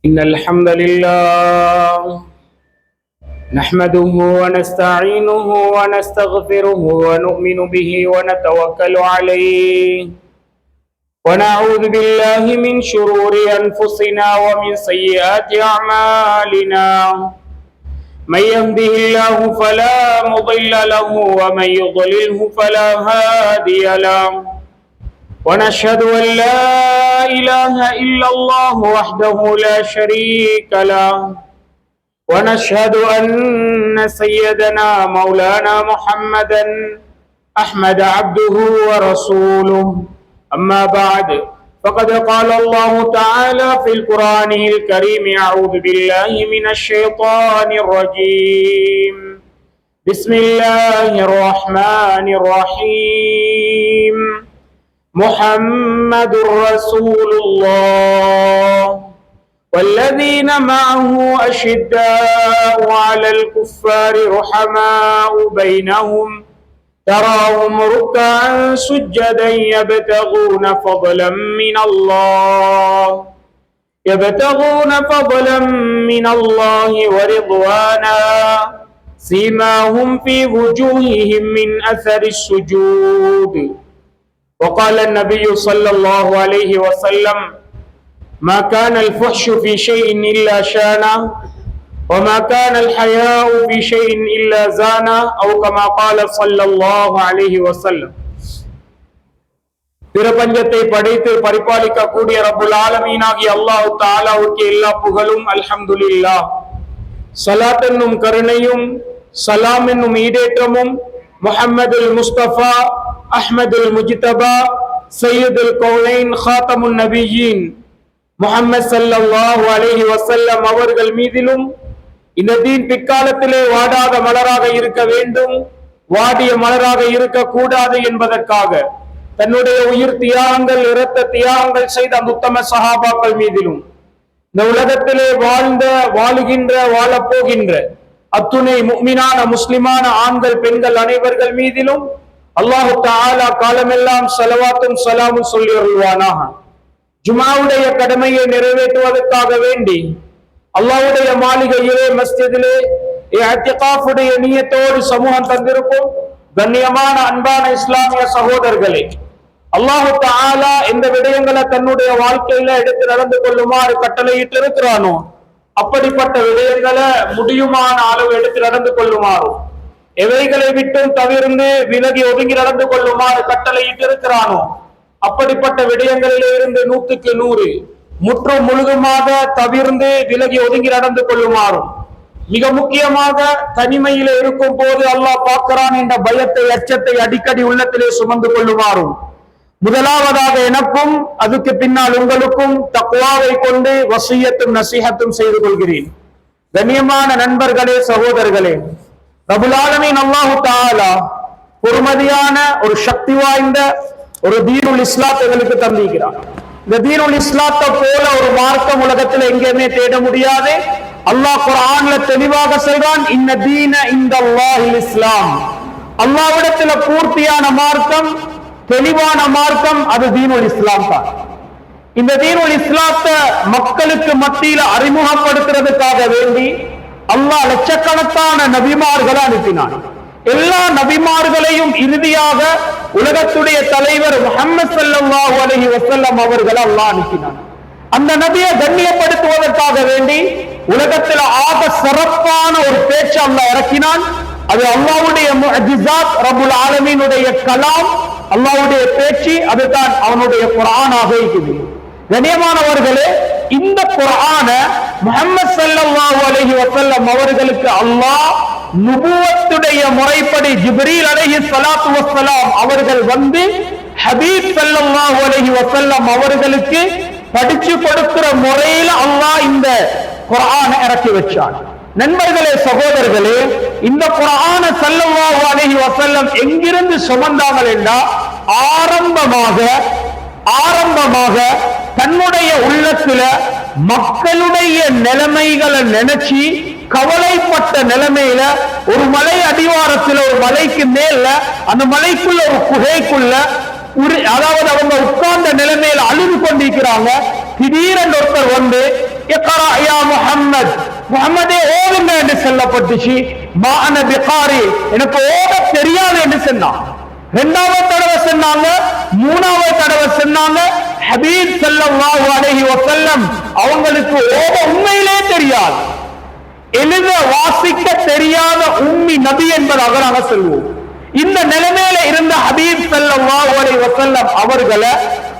إن الحمد لله نحمده ونستعينه ونستغفره ونؤمن به ونتوكل عليه ونعوذ بالله من شرور أنفسنا ومن سيئات أعمالنا من يهده الله فلا مضل له ومن يضلله فلا هادي له ونشهد أن لا إله إلا الله وحده لا شريك له ونشهد أن سيدنا مولانا محمدا أحمد عبده ورسوله أما بعد فقد قال الله تعالى في القرآن الكريم أعوذ بالله من الشيطان الرجيم بسم الله الرحمن الرحيم محمد رسول الله والذين معه أشداء على الكفار رحماء بينهم تراهم ركعا سجدا يبتغون فضلا من الله ورضوانا سيماهم في وجوههم من أثر السجود وقال النبي صلى الله عليه وسلم ما كان الفحش في شيء إلا شانه وما كان الحياء في شيء إلا زانه أو كما قال صلى الله عليه وسلم. பிரபஞ்சத்தை படைத்து பரிபாலிக்க கூடிய ரப்புல் ஆலமீனாகிய அல்லாஹ் தஆலாவுக்கு எல்லா புகழும் அல்ஹம்துலில்லாஹ். ஸலாத் என்னும் கருணையும் சலாம் என்னும் ஈடேற்றமும் முஹம்மதுல் முஸ்தபா அஹ்மதுல் முஜ்தபா சையதுல் கௌனைன் ஹாத்தமுன் நபியீன் முஹம்மது ஸல்லல்லாஹு அலைஹி வஸல்லம் அவர்கள் மீதிலும் இந்த தீன் பிற்காலத்திலே வாடாத மலராக இருக்க வேண்டும், வாடிய மலராக இருக்க கூடாது என்பதற்காக தன்னுடைய உயிர் தியாகங்கள் இரத்த தியாகங்கள் செய்த அந்த உத்தம சஹாபாக்கள் மீதிலும் இந்த உலகத்திலே வாழுகின்ற வாழப்போகின்ற அத்துணை முஃமினான முஸ்லிமான ஆண்கள் பெண்கள் அனைவர்கள் மீதிலும் அல்லாஹு தஆலா காலமெல்லாம் ஸலவாத்தும் ஸலாமும் சொல்லி அருள்வானாக. ஜுமாவுடைய கடமையை நிறைவேற்றுவதற்காக வேண்டி அல்லாஹ்வுடைய மாளிகையிலே மஸ்ஜிதிலே இஅ்திகாஃபுடைய நியத்தோடு சமூகம் தந்திருக்கும் கண்ணியமான அன்பான இஸ்லாமிய சகோதரர்களே, அல்லாஹு தஆலா இந்த விடயங்களை தன்னுடைய வாழ்க்கையில எடுத்து நடந்து கொள்ளுமாறு கட்டளையிட்டு இருக்கிறானோ அப்படிப்பட்ட விடயங்களை முடியுமான அளவு எடுத்து நடந்து கொள்ளுமாறும், எவைகளை விட்டும் தவிர்ந்து விலகி ஒதுங்கி நடந்து கொள்ளுமாறு கட்டளையிட்டு இருக்கிறானோ அப்படிப்பட்ட விடயங்களிலே இருந்து 100க்கு 100 முற்றும் முழுதுமாக தவிர்ந்து விலகி ஒதுங்கி நடந்து கொள்ளுமாறும், மிக முக்கியமாக தனிமையில இருக்கும் போது அல்லாஹ் பார்க்கிறான் என்ற பயத்தை அச்சத்தை அடிக்கடி உள்ளத்திலே சுமந்து கொள்ளுமாறும், முதலாவதாக எனக்கும் அதுக்கு பின்னால் உங்களுக்கும் தக்வாவை கொண்டு வசியத்தும் நசீஹத்தும் செய்து கொள்கிறேன். கண்ணியமான நண்பர்களே, சகோதரர்களே, ரப்புல் ஆலமீன் அல்லாஹு தஆலா பொறுமதியான ஒரு சக்தி வாய்ந்த ஒரு தீனுல் இஸ்லாத்தை எங்களுக்கு தந்திருக்கிறார். இந்த தீனுல் இஸ்லாத்தை போல ஒரு மார்க்கம் உலகத்தில் எங்கேயுமே தேட முடியாது. அல்லாஹ் குர்ஆன்ல தெளிவாக சொல்றான், இன்ன தீன இன்தல்லாஹில் இஸ்லாம். அல்லாஹ்விடத்துல பூர்த்தியான மார்க்கம், தெளிவான மார்க்கம் அது தீனுல் இஸ்லாம் தான். இந்த தீனுல் இஸ்லாத்தை மக்களுக்கு மத்தியில அறிமுகப்படுத்துறதுக்காக வேண்டி அல்லாஹ் லட்சக்கணக்கான நபிமார்களை அனுப்பினான். எல்லா நபிமார்களையும் இறுதியாக உலகத்துடைய தலைவர் முஹம்மது ஸல்லல்லாஹு அலைஹி வஸல்லம் அவர்கள் அல்லாஹ் அனுப்பினான். அந்த நபியை கண்ணியப்படுத்துவதற்காக வேண்டி உலகத்தில் ஆக சிறப்பான ஒரு பேச்சு அல்லாஹ் இறக்கினான். அது அல்லாஹ்வுடைய முஅஜிஸாத், ரப்புல் ஆலமீனுடைய கலாம், அல்லாஹ்வுடைய பேச்சு, அதுதான் அவனுடைய குர்ஆனாக இருக்குது. கண்ணியமானவர்களே, இந்த குர்ஆன முஹம்மது ஸல்லல்லாஹு அலைஹி வஸல்லம் அவர்களுக்கு அல்லாஹ் நுபுவத்துடைய முறைப்படி ஜிப்ரீல் அலைஹிஸ்ஸலாத்து வஸ்ஸலாம் அவர்கள் வந்து ஹபீப் ஸல்லல்லாஹு அலைஹி வஸல்லம் அவர்களுக்கு படிச்சு கொடுக்கிற முறையில அல்லாஹ் இந்த குர்ஆனை இறக்கி வச்சான். நண்பர்களே, சகோதரர்களே, இந்த குர்ஆனை ஸல்லல்லாஹு அலைஹி வஸல்லம் எங்கிருந்து சுமந்தார்கள் என்றால் ஆரம்பமாக தன்னுடைய உள்ளத்துல மக்களுடைய நிலைமைகளை நினைச்சு கவலைப்பட்ட நிலைமையில ஒரு மலை அடிவாரத்தில் ஒரு மலைக்கு மேல அந்த மலைக்குள்ள ஒரு குகைக்குள்ள அதாவது அவங்க உட்கார்ந்த நிலைமையில அழுது கொண்டிருக்கிறாங்க. திடீரென்று ஒருத்தர் வந்து இக்ரா யா முஹம்மத், முஹம்மதே ஓதுங்க என்று சொல்லப்பட்டுச்சு. மா அன பிகாரி, எனக்கு ஓத தெரியாது என்று சொன்னான். இரண்டாவது தடவை சொன்னாங்க, மூணாவது தடவை சொன்னாங்க. ஹபீப் ஸல்லல்லாஹு அலைஹி வஸல்லம் அவங்களுக்கு ஓத உண்மையிலே தெரியாது, எழுத வாசிக்க தெரியாத உம்மி நபி என்பதாக நாங்கள் சொல்லுவோம். இந்த நிலைமையில இருந்த ஹபீப் ஸல்லல்லாஹு அலைஹி வஸல்லம் அவர்களை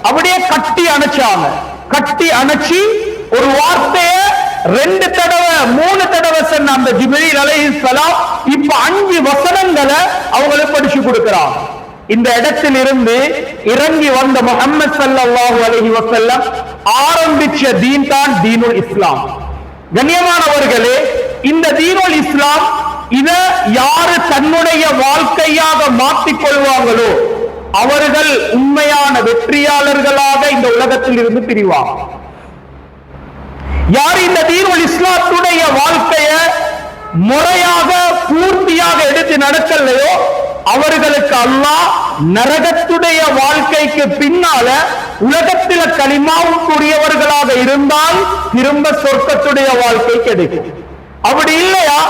அப்படியே கட்டி அணைச்சாங்க. கட்டி அணைச்சி ஒரு வார்த்தைய 2 தடவை 3 தடவை சொன்ன அந்த ஜிப்ரீல் அலைஹிஸ்ஸலாம் இப்ப 5 வசனங்களை அவங்களுக்கு படிச்சு கொடுக்கிறாங்க. இந்த இடத்தில் இருந்து இறங்கி வந்த முஹம்மது ஸல்லல்லாஹு அலைஹி வஸல்லம் ஆரம்பிச்ச தீன் தான் தீனுல் இஸ்லாம். கண்ணியமானவர்களே, இந்த தீனுல் இஸ்லாம் இத யாரு தன்னுடைய வாழ்க்கையாக மாற்றிக் கொள்வாங்களோ அவர்கள் உண்மையான வெற்றியாளர்களாக இந்த உலகத்தில் இருந்து பிரிவாங்க. யார் இந்த தீனுல் இஸ்லாத்துடைய வாழ்க்கைய முறையாக பூர்த்தியாக எடுத்து நடக்கலையோ அவர்களுக்கு அல்லாஹ் நரகத்துடைய வாழ்க்கைக்கு பின்னால உலகத்தில கலிமாவுக்குரியவர்களாக இருந்தால் திரும்ப சொர்க்கத்துடைய வாழ்க்கை கிடைக்கும். அப்படி இல்லையா,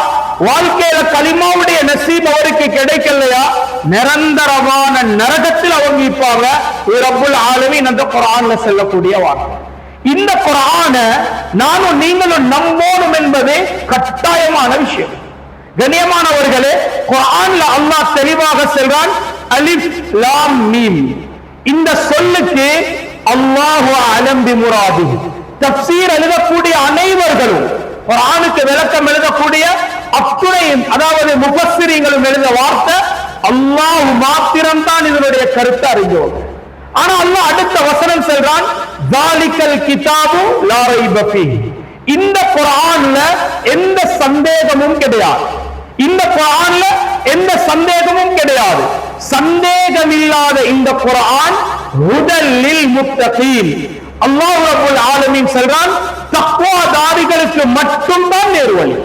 வாழ்க்கையில கலிமாவுடைய நசீப் அவருக்கு கிடைக்கலையா, நிரந்தரமான நரகத்தில் அவங்க இருப்பாங்க. ரப்புல் ஆலமீன் அந்த குர்ஆன்ல சொல்லக்கூடிய வார்த்தை. இந்த குர்ஆன நானும் நீங்களும் நம்பணும் என்பது கட்டாயமான விஷயம். கண்ணியமானவர்களே, குர்ஆன்ல அல்லாஹ் தெளிவாக சொல்றான், அலிஃப் லாம் மீம். இந்த சொல்லுக்கு அல்லாஹு அலம் பிமுராதிஹி, தஃப்சீர் எழுதக்கூடிய அனைவர்களும், குர்ஆனுக்கு விளக்கம் எழுதக்கூடிய அத்துணையும், அதாவது முஃபஸ்ஸிரீன்களும் எழுத வார்த்தை அல்லாஹ் மாத்திரம் தான் இதனுடைய கருத்தை அறிஞ்சோம். ஆனா அல்லாஹ் அடுத்த வசனம் சொல்றான், ஸாலிகல் கிதாபு லா ரைப ஃபீஹி. இந்த குர்ஆன்ல எந்த சந்தேகமும் கிடையாது. இந்த குர்ஆன்ல எந்த சந்தேகமும் கிடையாது. சந்தேகம் இல்லாத இந்த குர்ஆன் ஹுதல் லில் முத்தகீன். அல்லாஹ் ரப்பல் ஆலமீன் சொல்றான், தக்வாதாரிகளுக்கு மட்டும்தான் நேர்வழி.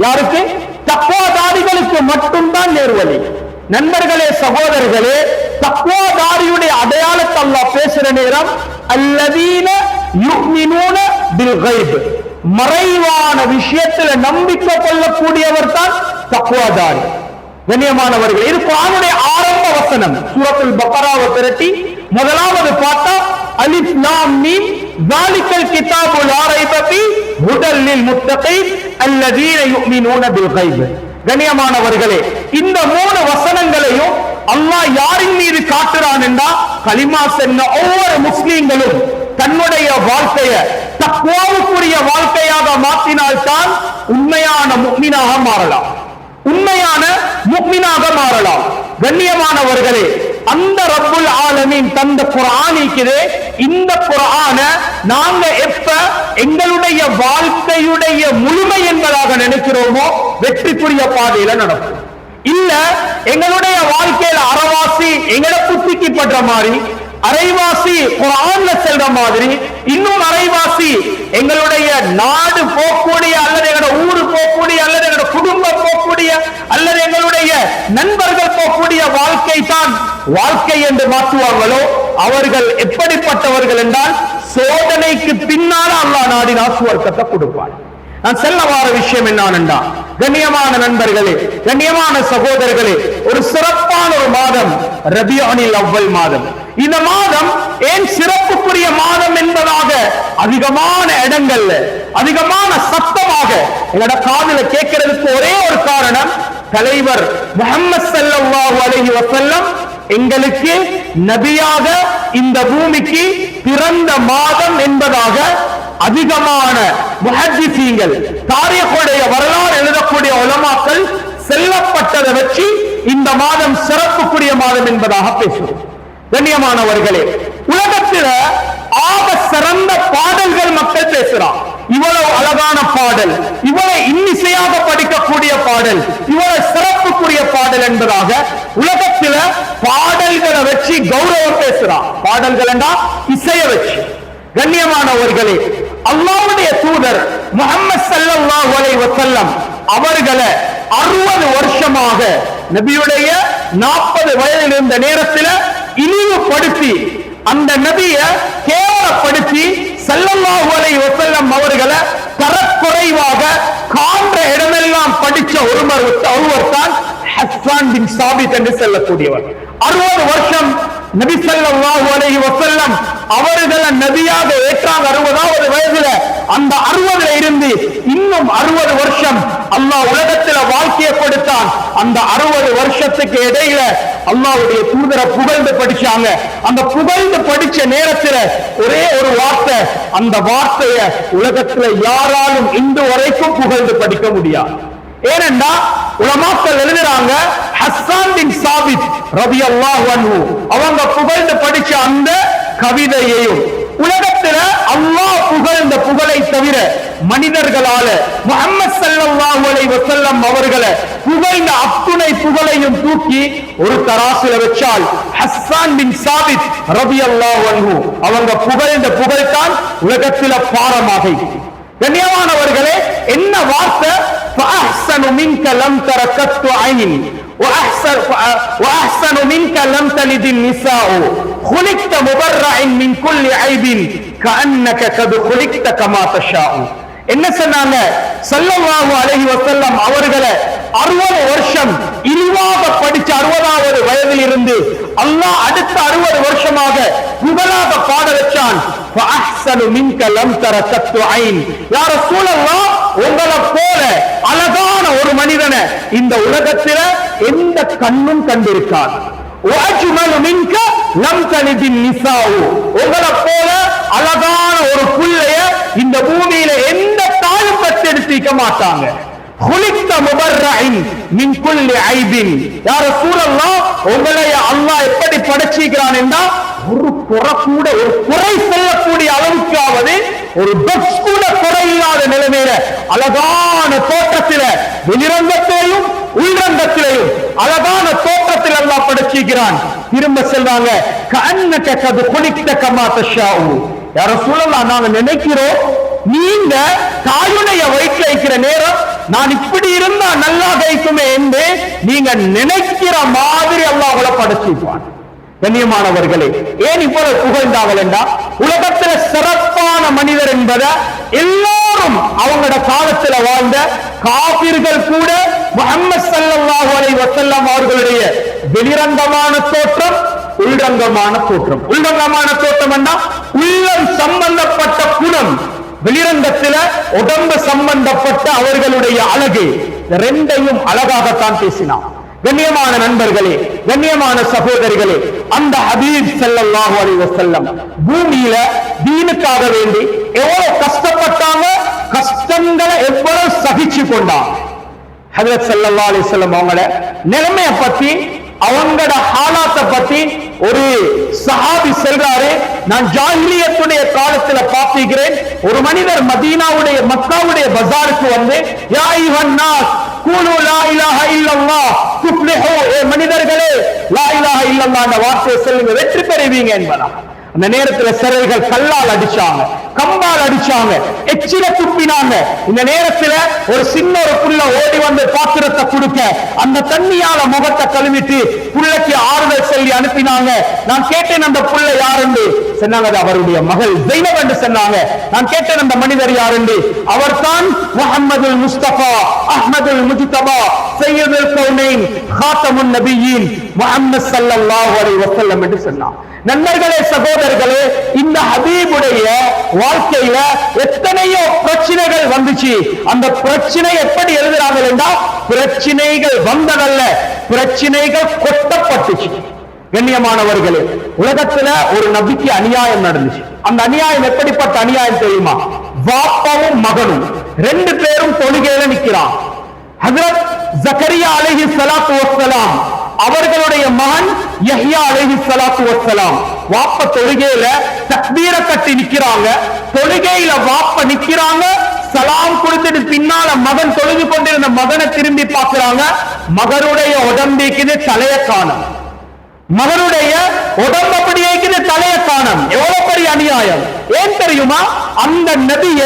யாருக்கு? தக்வாதாரிகளுக்கு மட்டும்தான் நேர்வழி. நண்பர்களே, சகோதரர்களே, தக்வாதாரியுடைய அடையாளத்தை அல்லாஹ் பேசுற நேரம் அல்லதீன யுமினூன பில் கைப், மறைவான விஷயத்துல நம்பிக்கை கொள்ளக்கூடியவர் தான் தக்வாதாரி. கண்ணியமானவர்கள், இது குர்ஆனுடைய ஆரம்ப வசனம். சூரத்துல் பக்ராவை திரட்டி முதலாவது பார்த்தா அலிஃப் லாம் மீம் ஸாலிகல் கிதாபு லா ரைப ஃபீஹி ஹுதல் லில் முத்தகீன் அல்லதீன யுமினூன பில் கைப். கண்ணியமானவர்களே, இந்த 3 வசனங்களையும் அல்லாஹ் யாரின் மீது காட்டுறான் என்றா, கலிமா சொன்ன ஒவ்வொரு முஸ்லிம்களும் தன்னுடைய வாழ்க்கைய தக்வாவுக்குரிய வாழ்க்கையாக மாற்றினால்தான் உண்மையான முஃமினாக மாறலாம். உண்மையான முஃமினாக மாறலாம். கண்ணியமானவர்களே, அந்த ரப்புல் ஆலமீன் தந்த குர்ஆன் இருக்குதே, இந்த குர்ஆனை நாங்க எப்ப எங்களுடைய வாழ்க்கையுடைய முழுமை என்பதாக நினைக்கிறோமோ வெற்றிக்குரிய பாதையில நடக்கும். இல்ல எங்களுடைய வாழ்க்கையில அறவாசி எங்கட புத்திக்கு படுற மாதிரி, அரைவாசி குர்ஆன்ல செல்ற மாதிரி, இன்னும் அரைவாசி எங்களுடைய நாடு போகக்கூடிய அல்லது எங்களோட ஊரு போகக்கூடிய அல்லது எங்களோட குடும்பம் போகக்கூடிய அல்லது எங்களுடைய நண்பர்கள் போகக்கூடிய வாழ்க்கை தான் வாழ்க்கை என்று மாற்றுவாங்களோ அவர்கள் எப்படிப்பட்டவர்கள் என்றால், சோதனைக்கு பின்னால அல்லாஹ் நாடினா சுவர்க்கத்தை கொடுப்பான். நான் செல்ல வார விஷயம் என்னன்னா, கண்ணியமான நண்பர்களே, கண்ணியமான சகோதரர்களே, ஒரு சிறப்பான ஒரு மாதம் ரபியுல் அவ்வல் மாதம். இந்த மாதம் ஏன் சிறப்புக்குரிய மாதம் என்பதாக அதிகமான இடங்கள்ல அதிகமான சத்தமாக எங்களோட காதுல கேட்கிறதுக்கு ஒரே ஒரு காரணம், தலைவர் முஹம்மது ஸல்லல்லாஹு அலைஹி வஸல்லம் எங்களுக்கு நபியாக இந்த பூமிக்கு பிறந்த மாதம் என்பதாக அதிகமான முஹத்திஸீன்கள், தாரீഖுடைய வரலாறு எழுதக்கூடிய உலமாக்கள் செல்லப்பட்டதை வச்சு இந்த மாதம் சிறப்புக்குரிய மாதம் என்பதாக பேசுவோம். கண்ணியமானவர்களே, உலகத்தில் ஆக சிறந்த பாடல்கள் மக்கள் பேசுறான். இவ்வளவு அழகான பாடல், இவ்வளவு இன்னிசையாக படிக்கக்கூடிய பாடல், இவ்வளவு சிறப்புக்குரிய பாடல் என்பதாக உலகத்தில் பாடல்களை வச்சு கௌரவம் பேசுறான். பாடல்கள் என்றா இசைய வச்சு. கண்ணியமானவர்களே, அல்லாஹ்வுடைய தூதர் முஹம்மது ஸல்லல்லாஹு அலைஹி வஸல்லம் அவர்களை 60 வருஷமாக நபியுடைய 40 வயதில் இருந்த நேரத்தில் இழிவுபடுத்தி அந்த நபியை கேவலப்படுத்தி ஸல்லல்லாஹு அலைஹி வஸல்லம் அவர்களை ஹஸ்ஸான் பின் சாபித் என்று சொல்லக்கூடியவர். 60 வருஷம் நபி ஸல்லல்லாஹு அலைஹி வஸல்லம் அவர்களை நபியாக ஏற்றாங்க 60வது வயதுல. அந்த 60ல இருந்து இன்னும் 60 வருஷம் அல்லாஹ் உலகத்துல வாழ்க்கையை கொடுத்தான். அந்த 60 வருஷத்துக்கு இடையில அல்லாஹ்வுடைய தூதரை புகழ்ந்து படிச்சாங்க. அந்த புகழ்ந்து படிச்ச நேரத்துல ஒரே ஒரு வார்த்தை, அந்த வார்த்தையை உலகத்துல யாராலும் இன்று வரைக்கும் புகழ்ந்து படிக்க முடியாது. ஏனென்றா உலமாக்கள் எழுதுறாங்க, ஹஸ்ஸான் பின் சாபித் ரலியல்லாஹு அன்ஹு அவங்க புகழ்ந்து படிச்ச அந்த கவிதையையும் உலகத்துல அல்லாஹ் புகழ்ந்த புகழை தவிர மனிதர்களால முஹம்மது ஸல்லல்லாஹு அலைஹி வஸல்லம் அவர்களை புகழ்ந்த அத்துணை புகழையும் தூக்கி ஒரு தராசில வச்சால் ஹஸ்ஸான் பின் சாபித் ரலியல்லாஹு அன்ஹு அவங்க புகழ்ந்த புகழ்தான் உலகத்துல பாரமாக. கண்ணியமானவர்களே, என்ன வார்த்தை? فأحسن منك لم تر قط عين وأحسن منك لم تلد النساء خلقت مبرأ من كل عيب كأنك قد خلقت كما تشاء. என்ன சொன்னாங்க? ஸல்லல்லாஹு அலைஹி வஸல்லம் அவர்களை 60 வருஷம் இழிவாக படிச்ச 60வது வயதில் இருந்து அல்லாஹ் அடுத்த 60 வருஷமாக புகழாக பாட வச்சான். فأحسن منك لم تر قط عين. யா ரசூலல்லாஹ், உங்களை போல அழகான ஒரு மனிதனை இந்த உலகத்தில் எந்த கண்ணும் கண்டிருக்காது. وأجمل منك لم تلد النساء. உங்களை போல அழகான ஒரு புள்ளைய இந்த பூமியில எந்த தாயும் பெற்றெடுத்திக்க மாட்டாங்க. خلقت مبرأ من كل عيب. யா ரசூலல்லாஹ், உங்களை அல்லாஹ் எப்படி படைச்சிக்கிறான் என்றா ஒரு குறை கூட, ஒரு குறை சொல்லக்கூடிய அளவுக்காவது ஒரு டச் கூட குறை இல்லாத நிலைமையில அழகான தோற்றத்தில, வெளிரங்கத்திலையும் உள்ரங்கத்திலையும் அழகான தோற்றத்தில் அல்லாஹ் படைச்சிக்கிறான். திரும்ப செல்வாங்க, கஅன்னக கத் குலிக்த கமா தஷாஉ. யா ரசூலல்லாஹ், நாங்க நினைக்கிறோம் நீங்க தாயுடைய வயிற்றில் இருக்கிற நேரம் நான் இப்படி இருந்தா நல்லா கைக்குமே என்று நீங்க நினைக்கிற மாதிரி அல்லாஹ் உங்களை படைச்சிருப்பான். கண்ணியமானவர்களே, ஏன் இவ்வளவு புகழ்ந்தார்கள் என்றா உலகத்துல சிறப்பான மனிதர் என்பதை எல்லாரும் அவங்களோட காலத்துல வாழ்ந்த காபிர்கள் கூட முஹம்மது ஸல்லல்லாஹு அலைஹி வஸல்லம் அவர்களுடைய வெளிரங்கமான தோற்றம், உள்ரங்கமான தோற்றம். உள்ரங்கமான தோற்றம் என்றா உள்ளம் சம்பந்தப்பட்ட குணம், வெளிரங்கத்தில உடம்பு சம்பந்தப்பட்ட அவர்களுடைய அழகு, ரெண்டையும் அழகாகத்தான் பேசினான். கண்ணியமான நண்பர்களே, கண்ணியமான சகோதரிகளே, அந்த ஹபீப் ஸல்லல்லாஹு அலைஹி வஸல்லம் பூமியில தீனுக்காக வேண்டி எவ்வளவு கஷ்டப்பட்டாங்க, கஷ்டங்களை எவ்வளவு சகிச்சு கொண்டாங்க. ஹஜ்ரத் ஸல்லல்லாஹு அலைஹி வஸல்லம் அவங்களோட நிலைமையை பத்தி, அவங்களோட ஹாலாத்தை பத்தி ஒரு சஹாபி சொல்றாரு, நான் ஜாஹிலியத்துடைய காலத்துல பார்த்திருக்கிறேன். ஒரு மனிதர் மதீனாவுடைய மக்காவுடைய பஜாருக்கு வந்து, யா அய்யுஹன் நாஸ் கூலு லா இலாஹா இல்லல்லாஹ் துஃப்லிஹு, மனிதர்களே லா இலாஹா இல்லல்லாஹ் என்ற வார்த்தையை சொல்லுங்க, வெற்றி பெறுவீங்க என்பதா. அந்த நேரத்தில் சிறைகள் கல்லால் அடிச்சாங்க, கம்பால் அடிச்சாங்க, எச்சில துப்பினாங்க. இந்த நேரத்தில் ஒரு சின்ன ஒரு புள்ள ஓடி வந்து பாத்திரத்தை கொடுக்க அந்த தண்ணியால முகத்தை கழுவிட்டு புள்ளைக்கு ஆறுதல் சொல்லி அனுப்பினாங்க. நான் கேட்டேன், அந்த புள்ள யார் என்று சொன்னாங்க, அவருடைய மகள் ஜைனப் என்று சொன்னாங்க. நான் கேட்டேன், அந்த மனிதர் யார் என்று. அவர் தான் முஹம்மதுல் முஸ்தபா அஹ்மதுல் முஜ்தபா சையதுல் கௌனைன் காத்தமுன் நபியீன் முஹம்மது ஸல்லல்லாஹு அலைஹி வஸல்லம் என்று சொன்னார். நண்பர்களே, சகோதரர்களே, இந்த ஹபீபுடைய வாழ்க்கையில எத்தனையோ பிரச்சனைகள் வந்துச்சு. அந்த பிரச்சனை எப்படி எழுதுறாங்க என்றால், பிரச்சனைகள் வந்ததல்ல, பிரச்சனைகள் கொட்டப்பட்டுச்சு. கண்ணியமானவர்களே, உலகத்துல ஒரு நபிக்கு அநியாயம் நடந்துச்சு. அந்த அநியாயம் எப்படிப்பட்ட அநியாயம் தெரியுமா? வாப்பாவும் மகனும் ரெண்டு பேரும் தொழுகையில நிக்கிறான். ஹஜ்ரத் ஜக்கரியா அலைஹி ஸலாத்து வஸ்ஸலாம் அவர்களுடைய மகன் யஹ்யா அலைஹி ஸலாத்து வஸ்ஸலாம் வாப்ப தொழுகையில தக்பீர கட்டி நிக்கிறாங்க. தொழுகையில வாப்ப நிக்கிறாங்க, சலாம் கொடுத்துட்டு பின்னால மகன் தொழுது கொண்டிருந்த மகனை திரும்பி பார்க்கிறாங்க. மகனுடைய உடம்பிக்குது தலைய காணும், மகனுடைய உடம்பு அப்படியே தலைய காணும். எவ்வளவு பெரிய அநியாயம்! ஏன் தெரியுமா? அந்த நபிய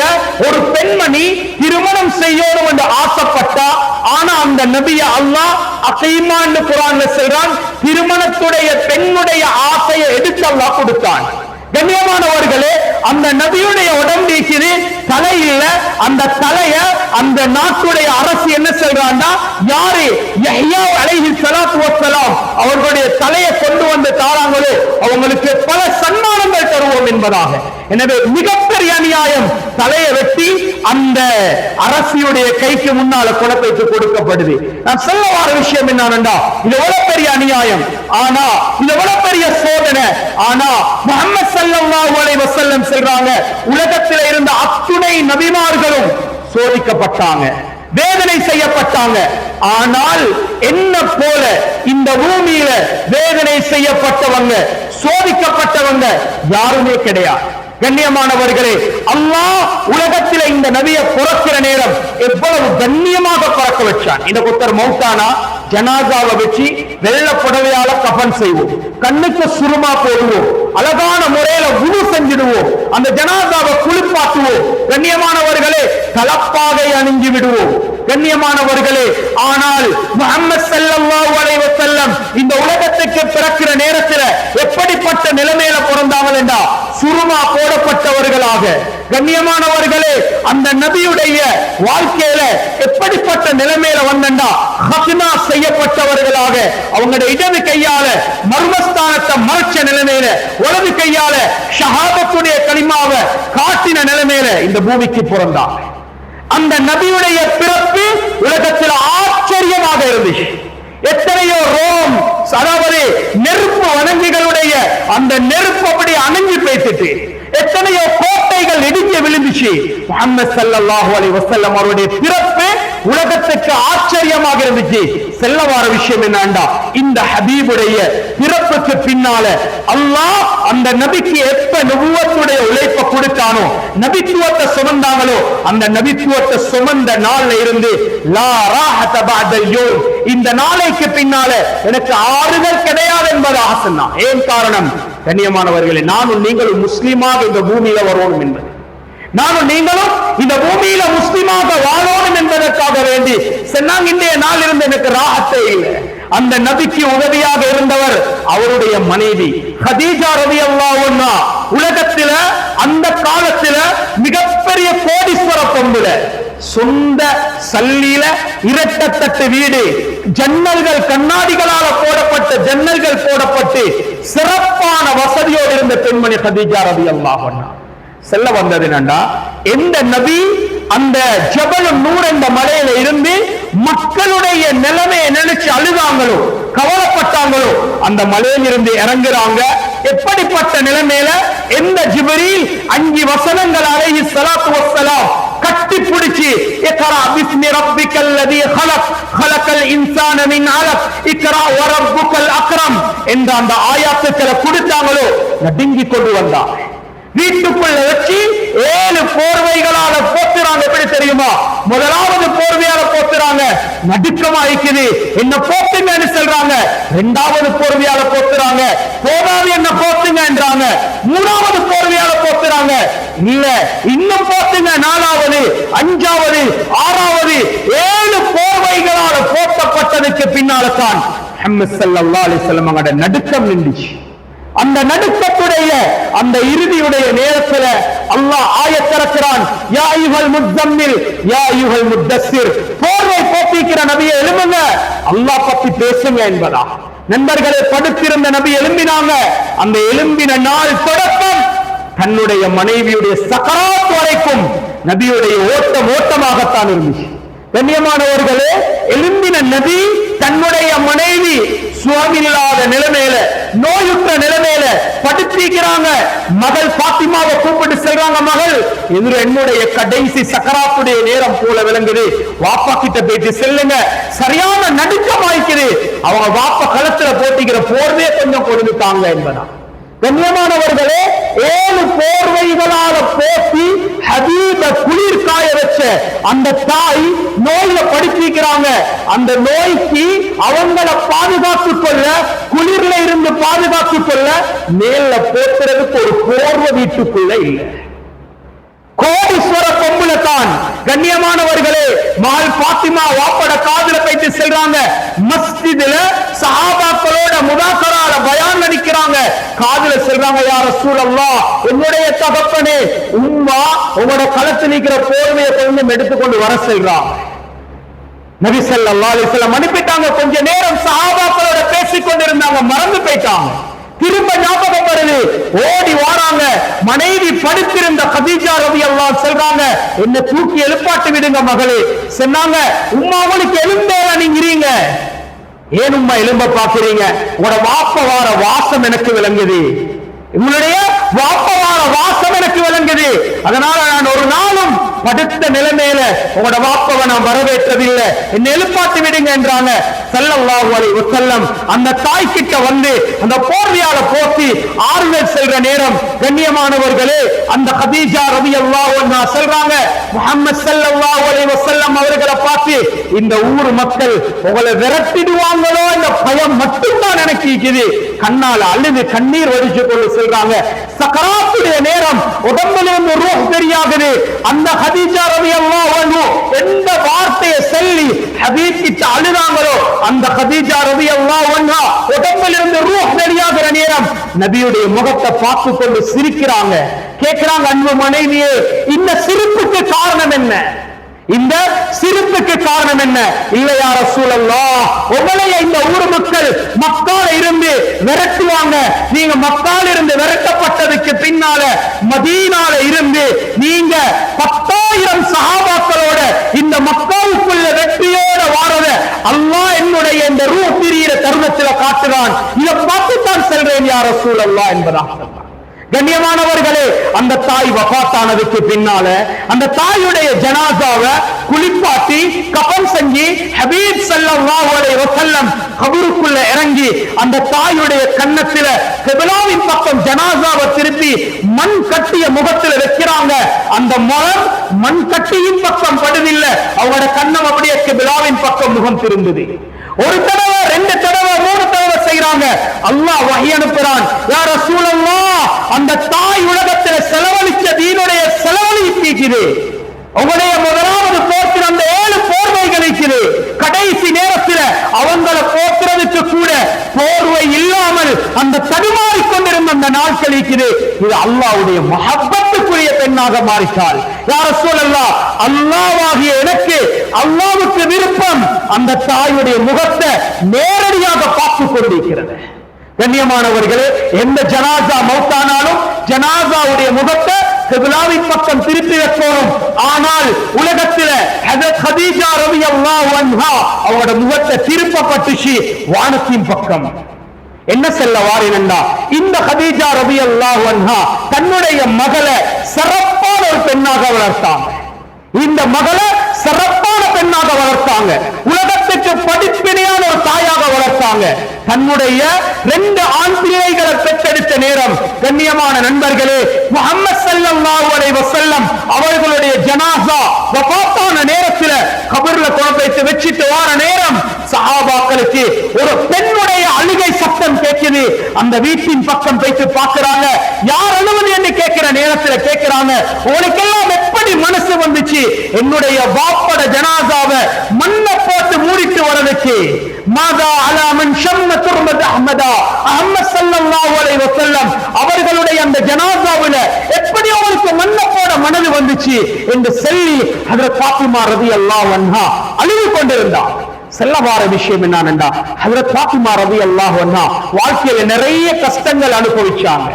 ஒரு பெண்மணி திருமணம் செய்யணும் என்று ஆசைப்பட்டா, ஆனா அந்த நபிய அல்லாஹ் அகீமான்னு குர்ஆன்ல சொல்றான், திருமணத்துடைய பெண்ணுடைய ஆசையை எடுத்து அல்லாஹ் கொடுத்தான். கண்ணியமானவர்களே, அந்த நபியுடைய உடம்பிற்கு தலை இல்ல, அந்த தலைய அந்த நாட்டுடைய அரசு என்ன சொல்றான்னா, யாரு யஹ்யா அலைஹிஸ்ஸலாத்து வஸ்ஸலாம் அவர்களுடைய தலையை கொண்டு வந்து தாராங்களோ அவங்களுக்கு பல சன்மானங்கள் தருவோம் என்பதாக. எனவே மிகப்பெரிய அநியாயம், தலையை வெட்டி அந்த அரசியுடைய கைக்கு முன்னால குழப்பைக்கு கொடுக்கப்படுது. நான் சொல்ல வர விஷயம் என்னன்னா, இது எவ்வளவு பெரிய அநியாயம், ஆனா இது எவ்வளவு பெரிய சோதனை. ஆனா முஹம்மது ஸல்லல்லாஹு அலைஹி வஸல்லம் சொல்றாங்க, உலகத்தில் இருந்த அத்துணை நபிமார்களும் சோதிக்கப்பட்டாங்க, வேதனை செய்யப்பட்டாங்க. ஆனால் என்ன போல இந்த பூமியில வேதனை செய்யப்பட்டவங்க, சோதிக்கப்பட்டவங்க யாருமே கிடையாது. கண்ணியமானவர்களே, அல்லாஹ் உலகத்தில் இந்த நபியை பிறக்கிற நேரம் எவ்வளவு கண்ணியமாக பிறக்க வச்சான். இந்த புத்தர் மௌத்தானா ஜனாசாவை வச்சு வெள்ள புடவையால கஃன் செய்வோம், கண்ணுக்கு சுருமா போடுவோம், அழகான முறையில வுது செஞ்சிடுவோம், அந்த ஜனாசாவை குளிப்பாட்டுவோம். கண்ணியமானவர்களே, தலப்பாகை அணிஞ்சு விடுவோம். கண்ணியமானவர்களே, ஆனால் முஹம்மது ஸல்லல்லாஹு அலைஹி வஸல்லம் இந்த உலகத்துக்கு பிறக்கிற நேரத்தில் எப்படிப்பட்ட நிலைமையில பிறந்தாங்க என்றா, சுருமா போடப்பட்டவர்களாக. கண்ணியமானவர்களே, அந்த நபியுடைய வாழ்க்கையில எப்படிப்பட்ட நிலைமையில வந்தா, ஹத்னா செய்யப்பட்டவர்களாக, அவங்களுடைய இடது கையால மர்மஸ்தானத்தை மறைச்ச நிலைமையில, வலது கையால ஷஹாதத்துடைய கலிமாவை காட்டின நிலைமையில இந்த பூமிக்கு பிறந்தாங்க. அந்த நபியுடைய பிறப்பு உலகத்தில் ஆச்சரியமாக இருந்துச்சு. எத்தனையோ ரோம், அதாவது நெருப்பு வணங்கிகளுடைய அந்த நெருப்பு அப்படி அணைஞ்சு பேசிட்டு, எத்தனையோ கோட்டைகள் இடிஞ்சு விழுந்துச்சு. முஹம்மது ஸல்லல்லாஹு அலைஹி வஸல்லம் அவருடைய பிறப்பு உலகத்துக்கு ஆச்சரியமாக இருந்துச்சு. செல்லவார விஷயம் என்னண்டா, இந்த ஹபீபுடைய பிறப்புக்கு பின்னால அல்லாஹ் அந்த நபிக்கு எப்ப நபுவத்துடைய உழைப்பை கொடுத்தானோ, நபித்துவத்தை சுமந்தாங்களோ, அந்த நபித்துவத்தை சுமந்த நாள்ல இருந்து லா ராஹத பஅதல் யௌம், இந்த நாளைக்கு பின்னால எனக்கு ஆறுதல் கிடையாது என்பதாக சொன்னான். ஏன் காரணம்? கண்ணியமானவர்களே, நானும் நீங்களும் முஸ்லிமாக இந்த பூமியில வரணும் என்பது, நானும் நீங்களும் இந்த பூமியில முஸ்லிமாக வாழணும் என்பதற்காக வேண்டி சொன்னாங்க. இன்றைய நாள் இருந்து எனக்கு ராஹத்தே இல்லை. அந்த நபிக்கு உதவியாக இருந்தவர் அவருடைய மனைவி ஹதீஜா ரலியல்லாஹு அன்ஹா. உலகத்தில அந்த காலத்தில மிகப்பெரிய கோடீஸ்வர பொம்புல, சொந்த சல்லியில இரட்டத்தட்டு வீடு, ஜன்னல்கள் கண்ணாடிகளால் போடப்பட்ட ஜன்னல்கள் போடப்பட்டு சிறப்பான வசதியோடு இருந்த பெண்மணி ஹதீஜா ரலியல்லாஹு அன்ஹா. செல்ல வந்தது என்னண்டா, எந்த நபி அந்த ஜபல் நூர் என்ற மலையில இருந்து மக்களுடைய நிலைமையை நினைச்சு அழுதாங்களோ, கவலைப்பட்டாங்களோ, அந்த மலையில இருந்து இறங்குறாங்க. எப்படிப்பட்ட நிலைமையில, எந்த ஜிப்ரீல் 5 வசனங்கள் அலைஹிஸ்ஸலாத்து வஸ்ஸலாம் கட்டி பிடிச்சி, இக்ரா பிஸ்மி ரப்பிக்கல் லதீ ஹலக் ஹலக்கல் இன்சான மின் அலக் இக்ரா வ ரப்புக்கல் அக்ரம் என்ற அந்த ஆயாத்துக்களை கொடுத்தாங்களோ, நடுங்கி கொண்டு வந்தாங்க. வீட்டுக்குள்ள வச்சு 7 போர்வைகளால போத்துறாங்க. எப்படி தெரியுமா? முதலாவது போர்வையால போத்துறாங்க, நடுக்கமா இருக்குது, என்ன போத்துங்கன்னு சொல்றாங்க. 2வது போர்வையால போத்துறாங்க, போதாது என்ன போத்துங்க என்றாங்க. 3வது போர்வையால போத்துறாங்க, இல்ல இன்னும் போத்துங்க. 4வது, 5வது, 6வது 7 போர்வைகளால போட்டப்பட்டதுக்கு பின்னால தான் முஹம்மது ஸல்லல்லாஹு அலைஹி வஸல்லம் அவங்களோட நடுக்கம் நின்றுச்சு. அந்த நடுக்கத்துடைய அந்த இறுதியுடைய நேரத்தில் அல்லாஹ் ஆயத்திறக்கிறான், யா அய்யுஹல் முத்தம்மில் யா அய்யுஹல் முத்தஸ்ஸிர், போர்வை போத்திக்கிற நபியை எழும்புங்க, அல்லாஹ் பத்தி பேசுங்க என்பதா. நண்பர்களே, படுத்திருந்த நபி எழும்பினாங்க. அந்த எழும்பின நாள் தொடக்கம் தன்னுடைய மனைவியுடைய சக்கராத் வரைக்கும் நபியுடைய ஓட்டமாகத்தான் இருந்துச்சு. கண்ணியமானவர்களே, எழும்பின நபி தன்னுடைய மனைவி சுவாமியில்லாத நிலைமையில, நோயுற்ற நிலைமையில படுத்திக்கிறாங்க. மகள் பாத்திமாவை கூப்பிட்டு செல்றாங்க, மகள் எதிர என்னுடைய கடைசி சக்கராத்துடைய நேரம் போல விளங்குது, வாப்பா கிட்ட போயிட்டு செல்லுங்க. சரியான நடுக்கம் ஆயிக்குது. அவங்க வாப்பா களத்துல போட்டிக்கிற போர்வே கொஞ்சம் கொடுத்தாங்க என்பதா. கண்ணியமானவர்களே, 7 போர்வைகளால போட்டி ஹபீப குளிர் காய வச்ச அந்த தாய் நோயில படுத்திக்கிறாங்க. அந்த நோய்க்கு அவங்கள பாதுகாத்துக் கொள்ள, குளிர்ல இருந்து பாதுகாத்துக் கொள்ள மேல போத்துறதுக்கு ஒரு போர்வை வீட்டுக்குள்ள இல்லை. கோடீஸ்வர பொம்புல தான். கண்ணியமானவர்களே, மகள் பாத்திமா வாப்பட காதுல போயிட்டு செல்றாங்க. மஸ்ஜிதுல சஹாபாக்களோட முதாக்கரால பயான் நடிக்கிறாங்க. காதுல செல்றாங்க, யா ரசூலல்லாஹ், என்னுடைய தகப்பனே, உம்மா உங்களோட களத்தில் இருக்கிற போர்வையை கொஞ்சம் எடுத்துக்கொண்டு வர செல்றான். நபி ஸல்லல்லாஹு அலைஹி வஸல்லம் அனுப்பிட்டாங்க. கொஞ்ச நேரம் சஹாபாக்களோட பேசிக் கொண்டிருந்தாங்க, மறந்து போயிட்டாங்க. திரும்ப ஞாபகம் வருது, ஓடி வாராங்க. மனைவி படுத்திருந்த கதீஜா ரலியல்லாஹு சொல்றாங்க, என்ன தூக்கி எழுப்பாட்டி விடுங்க மகளே. சொன்னாங்க, உம்மா உங்களுக்கு எலும்பேல நீங்கிறீங்க, ஏன் உம்மா எலும்ப பாக்குறீங்க? உங்களோட வாப்ப வார வாசம் எனக்கு விளங்குது, உங்களுடைய வாப்ப வார வாசம் எனக்கு விளங்குது. அதனால நான் ஒரு நாளும் படுத்த நிலைமையில உங்களோட வாப்பவை நான் வரவேற்றதில்லை, என்ன எழுப்பாட்டி விடுங்க என்றாங்க. ஸல்லல்லாஹு அலைஹி வஸல்லம் அந்த தாய் கிட்ட வந்து அந்த போர்வையால போத்தி ஆறுதல் செல்ற நேரம், கண்ணியமானவர்களே, அந்த கதீஜா ரலியல்லாஹு அன்ஹா சொல்றாங்க, முஹம்மது ஸல்லல்லாஹு அலைஹி வஸல்லம் அவர்களை பார்த்து, இந்த ஊர் மக்கள் உங்களை விரட்டிடுவாங்களோ என்ற பயம் மட்டும்தான் எனக்கு இருக்குது. கண்ணால அழுது கண்ணீர் வடிச்சு கொண்டு சொல்றாங்க, சக்கராத்துடைய நேரம், உடம்பிலிருந்து ரூஹ் தெரியாகுது. அந்த கதீஜா ரலியல்லாஹு அன்ஹா எந்த வார்த்தையை சொல்லி ஹபீப் கிட்ட அழுதாங்களோ, அந்த கதீஜா ரலியல்லாஹு அன்ஹா உடம்பிலிருந்து ரூஹ் வெளியாகிற நேரம் நபியுடைய முகத்தை பார்த்து கொண்டு சிரிக்கிறாங்க. கேட்கிறாங்க, அன்பு மனைவியே, இந்த சிரிப்புக்கு காரணம் என்ன? இந்த சிரிப்புக்கு காரணம் என்ன? இல்லையா ரசூலல்லாஹ், உங்களைய இந்த ஊர் மக்கள் மக்கால இருந்து விரட்டுவாங்க. நீங்க மக்கால இருந்து விரட்டப்பட்டதுக்கு பின்னால மதீனால இருந்து நீங்க 10,000 சஹாபாக்களோட இந்த மக்காவுக்குள்ள வெற்றியோட வாரத அல்லாஹ் என்னுடைய இந்த ரூஹ் பிரியிற தருணத்தில் காட்டுறான். இதை பார்த்துத்தான் செல்றேன் யா ரசூலல்லாஹ் என்பதாக. கண்ணியமானவர்களே, அந்த தாய் வஃபாத்தானதுக்கு பின்னால அந்த தாயுடைய ஜனாசாவை குளிப்பாட்டி கஃன் செஞ்சு ஹபீப் ஸல்லல்லாஹு அலைஹி வஸல்லம் கபருக்குள்ள இறங்கி அந்த தாயுடைய கன்னத்தில கிப்லாவின் பக்கம் ஜனாசாவை திருப்பி மண் கட்டிய முகத்தில் வைக்கிறாங்க. அந்த முகம் மண் கட்டியின் பக்கம் படுதில்லை, அவங்களோட கண்ணம் அப்படியே கிப்லாவின் பக்கம் முகம் திரும்புது. ஒரு தடவை, 2 தடவை, 3 தடவை செய்யறாங்க. அல்லாஹ் வஹி அனுப்புறான், யா ரசூலல்லாஹ், அந்த தாய் உலகத்துல செலவழிச்ச தீனுடைய செலவழிக்குது. உங்களுடைய முதலாவது போர்த்தின அந்த 7 போர்வைகள் இருக்குது. கடைசி நேரத்தில் அவங்களை போக்குறதுக்கு கூட போர்வை இல்லாமல் அந்த தடுமாறிக் கொண்டிருந்த அந்த நாட்கள் இருக்குது. இது அல்லாஹ்வுடைய மஹப்பத்துக்குரிய பெண்ணாக மாறிட்டாள். யா ரசூலல்லாஹ், அல்லாஹ்வாகிய எனக்கு அல்லாஹ்வுக்கு விருப்பம் அந்த தாயுடைய முகத்தை நேரடியாக பார்த்துக் கொண்டிருக்கிறது. கண்ணியமானவர்களே, எந்த ஜனாசா மௌத்தானாலும் ஜனாசாவுடைய முகத்தை கிப்லாவின் பக்கம் திருப்பி வைக்கணும். ஆனால் உலகத்தில் ஹஜ்ரத் கதீஜா ரலியல்லாஹு அன்ஹா அவரோட முகத்தை திருப்பப்பட்டுச்சு வானத்தின் பக்கம். என்ன சொல்ல வாரேனண்டா, இந்த கதீஜா ரலியல்லாஹு அன்ஹா தன்னுடைய மகளை சிறப்பான ஒரு பெண்ணாக வளர்த்தாங்க. இந்த மகளை சிறப்பான பெண்ணாக வளர்த்தாங்க. உலகத்துக்கு படிப்பினையான ஒரு தாயாக வளர்த்தாங்க. தன்னுடைய 2 ஆண் பிள்ளைகளை பெற்றெடுத்த நேரம், கண்ணியமான நண்பர்களே, முஹம்மது ஸல்லல்லாஹு அலைஹி வஸல்லம் அவர்களுடைய ஜனாசா வஃபாத்தான நேரத்தில் கபர்ல கொண்டு போய் வச்சிட்டு வார நேரம் சஹாபாக்களுக்கு ஒரு பெண்ணுடைய அழுகை சத்தம் கேட்குது. அந்த வீட்டின் பக்கம் போயிட்டு பார்க்கிறாங்க. யார் அழுவது என்று கேட்கிற நேரத்தில் கேட்கிறாங்க, உங்களுக்கெல்லாம் எப்படி மனசு வந்துச்சு என்னுடைய பாப்பட ஜனாசாவை மண்ணை போட்டு மூடிட்டு வரதுக்கு? மாதா அலா மன் ஷம்ம துர்மத் அஹ்மதா, அஹ்மத் ஸல்லல்லாஹு அலைஹி வஸல்லம் அவர்களுடைய அந்த ஜனாசாவில எப்படி அவருக்கு மண்ணை போட மனது வந்துச்சு என்று சொல்லி ஹஜ்ரத் ஃபாத்திமா ரலியல்லாஹு அன்ஹா அழுது கொண்டிருந்தார். செல்லவார விஷயம் என்னன்னா, ஹஜ்ரத் ஃபாத்திமா ரலியல்லாஹு அன்ஹா வாழ்க்கையில நிறைய கஷ்டங்கள் அனுபவிச்சாங்க.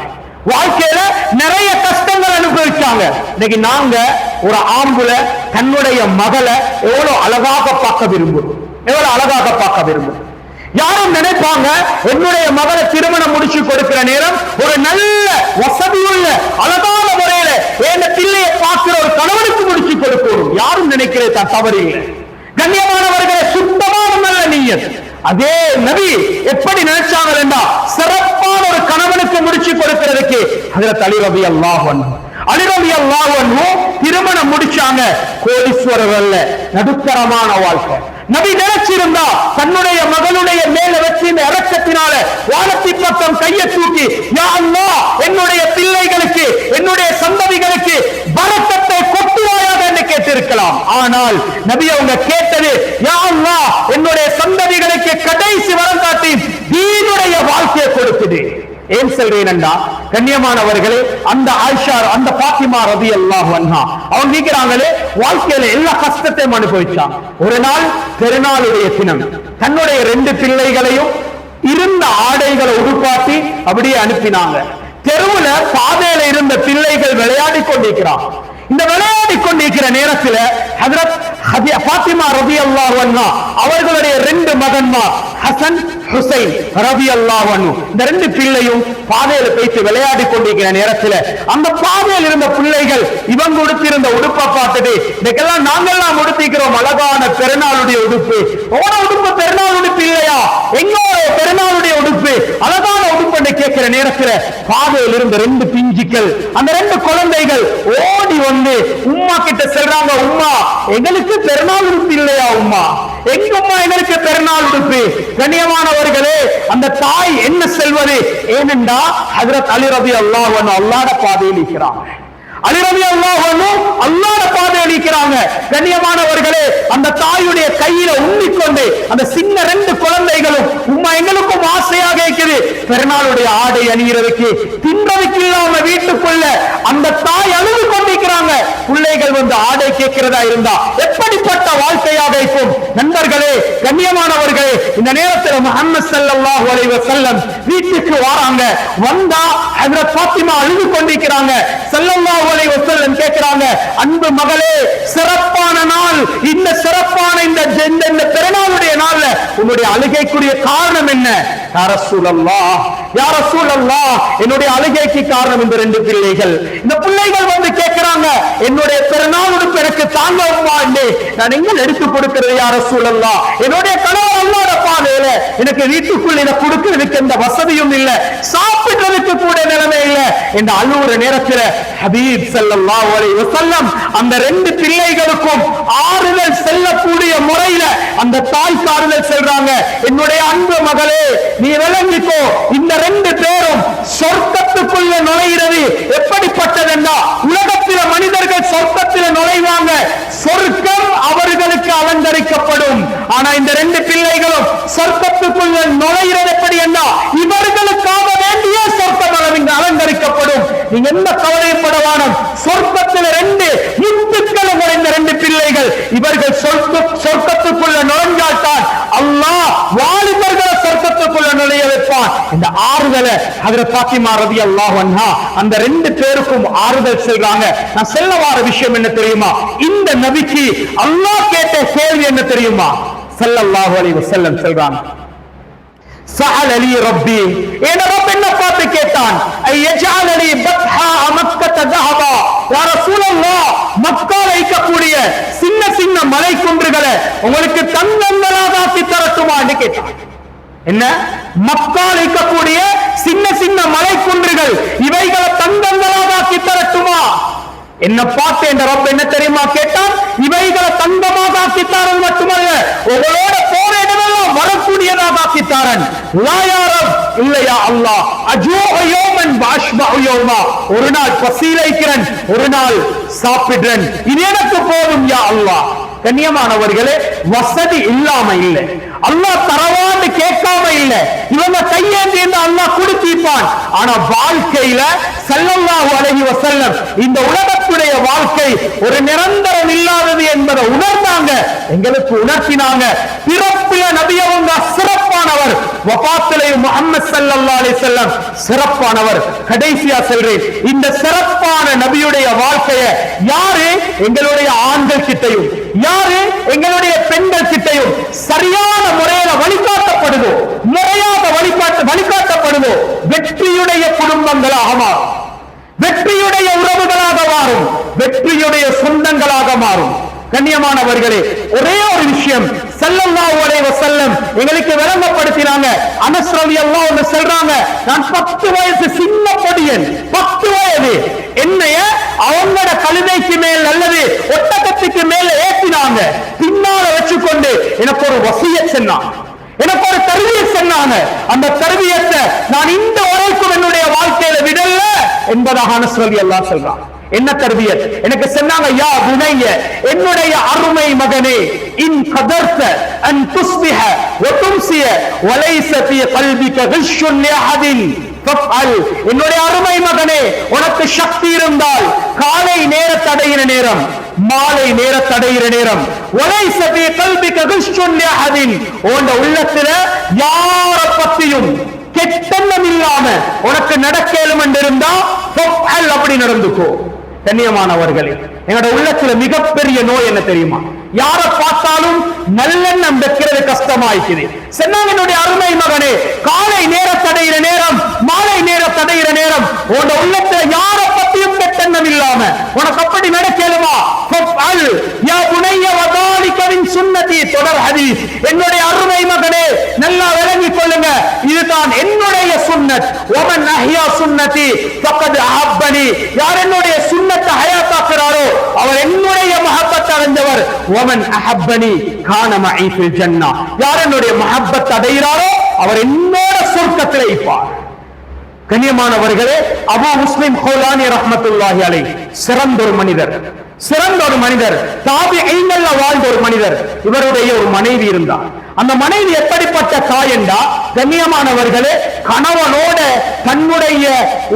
வாழ்க்கையில நிறைய கஷ்டங்கள் அனுபவிச்சாங்க. இன்னைக்கு நாங்க ஒரு ஆம்புல தன்னுடைய மகளை எவ்வளவு அழகாக பார்க்க விரும்புறோம், எவ்வளவு அழகாக பார்க்க விரும்புறோம். யாரும் நினைப்பாங்க, என்னுடைய மகளை திருமணம் முடிச்சு கொடுக்கிற நேரம் ஒரு நல்ல வசதியுள்ள அழகான முறையில என் பிள்ளையை பார்க்கிற ஒரு கணவனுக்கு முடிச்சு கொடுக்கணும். யாரும் நினைக்கிறது தான் தவறு இல்லை. கண்ணியமானவர்களை, சுத்தமான நல்ல நீயத். அதே நபி எப்படி நினைச்சாங்க, சிறப்பான ஒரு கணவனுக்கு முடிச்சு கொடுக்கிறதுக்கு ஹஜ்ரத் அலி ரலியல்லாஹு அன்ஹு திருமணம் முடிச்சாங்க. கோடீஸ்வரர் அல்ல, நடுத்தரமான வாழ்க்கை. நபி நினைச்சிருந்தா தன்னுடைய மகளுடைய மேல வச்சு இந்த இறக்கத்தினால வானத்தின் பக்கம் கையை தூக்கி, யா அல்லாஹ், என்னுடைய பிள்ளைகளுக்கு என்னுடைய சந்ததிகளுக்கு பரக்கத்தை கொட்டுவாயாக என்று கேட்டிருக்கலாம். ஆனால் நபி அவங்க கேட்டது, யா அல்லாஹ், என்னுடைய சந்ததிகளுக்கு கடைசி வரம் காட்டி தீனுடைய வாழ்க்கையை கொடுக்குது. ஏன் சொல்றேன்டா கண்ணியமானவர்களே, அந்த ஆயிஷா அந்த பாத்திமா ரலியல்லாஹு அன்ஹா அவங்க நிக்கிறாங்களே, வாழ்க்கையில எல்லா கஷ்டத்தையும் அனுபவிச்சாங்க. ஒரு நாள் பெருநாளுடைய தினம் தன்னுடைய 2 பிள்ளைகளையும் இருந்த ஆடைகளை உடுப்பாட்டி அப்படியே அனுப்பினாங்க. தெருவுல பாதையில இருந்த பிள்ளைகள் விளையாடி கொண்டிருக்கிறான். இந்த விளையாடி கொண்டிருக்கிற நேரத்தில் ஹஜ்ரத் பாத்திமா ரலியல்லாஹு அன்ஹா அவர்களுடைய 2 மகன்மார் ஹசன் ஹுசைன் ரலியல்லாஹு அன்ஹு இந்த 2 பிள்ளையும் பாதையில போயிட்டு விளையாடி கொண்டிருக்கிற நேரத்தில் அந்த பாதையில் இருந்த பிள்ளைகள் இவங்க உடுத்திருந்த உடுப்பை பார்த்துட்டு, இதுக்கெல்லாம் நாங்கெல்லாம் உடுத்திக்கிறோம் அழகான பெருநாளுடைய உடுப்பு, ஓட உடுப்பு பெருநாள் உடுப்பு இல்லையா, எங்களோட பெருநாளுடைய உடுப்பு அழகான உடுப்பு கேட்கிற நேரத்தில் பாதையில் இருந்த 2 பிஞ்சுக்கள் அந்த 2 குழந்தைகள் ஓடி வந்து உம்மா கிட்ட சொல்றாங்க, உம்மா எங்களுக்கு பெருநாள் உடுப்பு இல்லையா, உம்மா எங்க உம்மா எங்களுக்கு பெருநாள் உடுப்பு. கண்ணியமானவர்களே, அந்த தாய் என்ன செல்வது? ஏனென்றா ஹஜ்ரத் அலி ரலியல்லாஹு அன்ஹு அல்லாஹ்வுடைய பாதையில் இருக்கிறாங்க. அலி ரலியல்லாஹு அன்ஹு அல்லாஹ்வுடைய பாதையில் இருக்கிறாங்க. கண்ணியமானவர்களே, அந்த தாயுடைய கையில உண்ணிக்கொண்டு அந்த சின்ன 2 குழந்தைகளும் உம்மா எங்களுக்கும் ஆசையாக இருக்குது பெருநாளுடைய ஆடை அணிகிறதுக்கு, தின்றதுக்கு இல்லாம வீட்டுக்குள்ள அந்த தாய் அழுது கொண்டிருக்கிறாங்க. பிள்ளைகள் வந்து ஆடை கேட்கிறதா இருந்தா எப்படிப்பட்ட வாழ்க்கையாக இருக்கும்? நண்பர்களே, கண்ணியமானவர்களே, இந்த நேரத்தில் முஹம்மது ஸல்லல்லாஹு அலைஹி வஸல்லம் வீட்டுக்கு வராங்க. வந்தா ஹஜ்ரத் பாத்திமா அழுது கொண்டிருக்கிறாங்க. ஸல்லல்லாஹு அலைஹி வஸல்லம் கேட்கிறாங்க, அன்பு மகளே, சிறப்பான நாள், இந்த சிறப்பான இந்த பெருநாளுடைய நாள்ல உன்னுடைய அழுகைக்குரிய காரணம் என்ன? யா ரசூலல்லாஹ், யா ரசூலல்லாஹ், என்னுடைய அழுகைக்கு காரணம் இந்த 2 பிள்ளைகள். இந்த பிள்ளைகள் வந்து கேட்கிறாங்க, என்னுடைய பெருநாள் உடுப்பு எனக்கு தாங்க உம்மாண்டே, நான் எங்க எடுத்து கொடுக்கிறது யா ரசூலல்லாஹ்? என்னுடைய கணவர் அல்லாஹ்வுடைய பாதையில எனக்கு வீட்டுக்குள்ள இத கொடுக்கிறதுக்கு எந்த வசதியும் இல்ல, சாப்பிடுறதுக்கு கூட நிலைமை இல்ல என்று அழுவுற நேரத்தில் ஹபீப் ஸல்லல்லாஹு அலைஹி வஸல்லம் அந்த 2 பிள்ளைகளுக்கும் ஆறுதல் செல்லக்கூடிய முறையில அந்த தாய்க்கு ஆறுதல் செல்றாங்க. என்னுடைய அன்பு மகளே, நீ விளங்கிக்கோ, இந்த 2 பேரும் சொர்க்கத்துக்குள்ள நுழைகிறது எப்படிப்பட்டதென்றா, உலகத்தில மனிதர்கள் சொர்க்கத்தில நுழைவாங்க, சொர்க்கம் அவர்களுக்கு அலங்கரிக்கப்படும். ஆனா இந்த 2 பிள்ளைகளும் சொர்க்கத்துக்குள்ள நுழைகிறது எப்படி என்ன, இவர்களுக்காக வேண்டிய சொர்க்கம் அலங்கரிக்கப்படும். நீங்க எந்த கவலைப்படவானும், சொர்க்கத்தில் 2 முத்துக்கள் இந்த 2 பிள்ளைகள், இவர்கள் சொர்க்கத்துக்குள்ள நுழைஞ்சால்தான் அல்லாஹ் வாலிபர்களை சொர்க்கத்துக்குள்ள நுழைய வைப்பான். இந்த ஆறுதலை ஹஜ்ரத் பாத்திமா ரலியல்லாஹு அன்ஹா அந்த 2 பேருக்கும் ஆறுதல் செல்றாங்க. நான் சொல்ல வர விஷயம் என்ன தெரியுமா? இந்த நபிக்கு அல்லாஹ் கேட்ட கேள்வி என்ன தெரியுமா? ஸல்லல்லாஹு அலைஹி வஸல்லம் சொல்றாங்க, சஅலனி ரப்பி, என் ரப் என்ன பார்த்து கேட்டான், ஐயஜஅலனி பத்ஹா மக்கத தஹபா, யா ரசூலல்லாஹ், மக்கால இருக்கக்கூடிய சின்ன சின்ன மலை குன்றுகளை உங்களுக்கு தங்கங்களாக ஆக்கி தரட்டுமான்னு கேட்டான். என்ன? மக்கால இருக்கக்கூடிய சின்ன சின்ன மலை குன்றுகள் இவைகளை தங்கங்களாக ஆக்கி தரட்டுமா? என்ன பார்த்து என்ற ரப் என்ன தெரியுமா கேட்டான், இவைகளை தங்கமாக ஆக்கித்தாரன் மட்டுமல்ல, உங்களோட போற இடமெல்லாம் வரக்கூடியதாக ஆக்கித்தாரன். லா யா ரப், இல்லையா அல்லாஹ், அஜூஉ யௌமன் வஅஷ்பஉ யௌமா, ஒரு நாள் பசியிலைக்கிறேன், ஒரு நாள் சாப்பிடுறேன், இது எனக்கு போதும் யா அல்லாஹ். கண்ணியமானவர்களே, வசதி இல்லாம இல்லை, அல்லாஹ் தரவான்னு கேட்காம இல்ல, இவங்க கையேந்தி அல்லாஹ் கொடுத்திருப்பான். ஆனா வாழ்க்கையில ஸல்லல்லாஹு அலைஹி வஸல்லம் இந்த உலகத்துடைய வாழ்க்கை ஒரு நிரந்தரம் இல்லாதது என்பதை உணர்ந்தாங்க, எங்களுக்கு உணர்த்தினாங்க. பிறப்பில நபி அவங்க சிறப்பானவர், வஃபாத்திலே முஹம்மது ஸல்லல்லாஹு அலைஹி வஸல்லம் சிறப்பானவர். கடைசியா சொல்றேன், இந்த சிறப்பான நபியுடைய வாழ்க்கையை யாரு எங்களுடைய ஆண்கள் கிட்டையும் யாரு எங்களுடைய பெண்கள் கிட்டையும் சரியான முறையில வழிகாட்டப்படுதோ, முறையாக வழிகாட்டப்படுதோ, வெற்றியுடைய குடும்பங்களாக மாறும், வெற்றியுடைய உறவுகளாக மாறும், வெற்றியுடைய சொந்தங்களாக மாறும். கண்ணியமானவர்களே, ஒரே ஒரு விஷயம் ஸல்லல்லாஹு அலைஹி வஸல்லம் எங்களுக்கு விளங்கப்படுத்தினாங்க. அனஸ் ரலியல்லாஹு அன்ஹு சொல்றாங்க, நான் 10 வயசு சின்ன பொடியன், 10 வயது, என்னைய அவங்களோட கழுதைக்கு மேல் அல்லது ஒட்டகத்துக்கு மேல ஏற்றினாங்க, பின்னால வச்சுக்கொண்டு எனக்கு ஒரு வசியத் சொன்னாங்க, எனக்கு ஒரு தர்பியத் சொன்னாங்க. அந்த தர்பியத்தை நான் இந்த வரைக்கும் என்னுடைய வாழ்க்கையில விடல என்பதாக அனஸ் ரலியல்லாஹு சொல்றாங்க. என்ன தர்பியத்? எனக்கு சொன்னாங்க, யா புனைய, என்னுடைய அருமை மகனே, இன் கதர்த அன் துஸ்பிஹ வ தும்சிய வலைஸ ஃபீ கல்பிக கிஷ்ஷுன் லிஅஹதின் என்னுடைய அருமை மகனே, உனக்கு சக்தி இருந்தால் காலை நேர தடையிற நேரம், மாலை நேர தடையிற நேரம், உள்ளத்துல யார பத்தியும் கெட்டெண்ணம் இல்லாம உனக்கு நடக்கலும் என்றிருந்தா அப்படி நடந்துக்கோ. கண்ணியமானவர்களே, எங்களோட உள்ளத்துல மிகப்பெரிய நோய் என்ன தெரியுமா? யார பார்த்தாலும் நல்லெண்ணம் வைக்கிறது கஷ்டமாயிக்குது. சொன்னாங்க, என்னுடைய அருமை மகனே, காலை நேர தடையிற நேரம், மாலை நேர தடையிற நேரம், உன் உள்ளத்துல யார பத்தியும் கெட்டெண்ணம் இல்லாம உனக்கு அப்படி நடக்கலுமா? சுன்னதி தொடர் ஹதீஸ். என்னுடைய அருமை மகனே, நல்லா விளங்கிக் கொள்ளுங்க, இதுதான் என்னுடைய சுன்னத். ஒமன் அஹ்யா சுன்னதி ஃபக்கத் அஹப்பனி. யார் என்னுடைய சுன்னத்தை ஹயாத்தாக்குறாரோ அவர் என்னுடைய மஹப்பத் அடைந்தவர். ஒமன் அஹப்பனி கான மஇ ஃபில் ஜன்னah. யார் என்னுடைய மஹப்பத் அடைகிறாரோ அவர் என்னோட சொர்க்கத்தில் இருப்பார். கண்ணியமானவர்களே, அபூ முஸ்லிம் ஹௌலானி ரஹ்மத்துல்லாஹி அலைஹி சிறந்த ஒரு மனிதர், சிறந்த ஒரு மனிதர், தாபிஈன்கள்ல வாழ்ந்த ஒரு மனிதர். இவருடைய ஒரு மனைவி இருந்தார். அந்த மனைவி எப்படிப்பட்ட தாய் என்றா, கண்ணியமானவர்களே, கணவனோட தன்னுடைய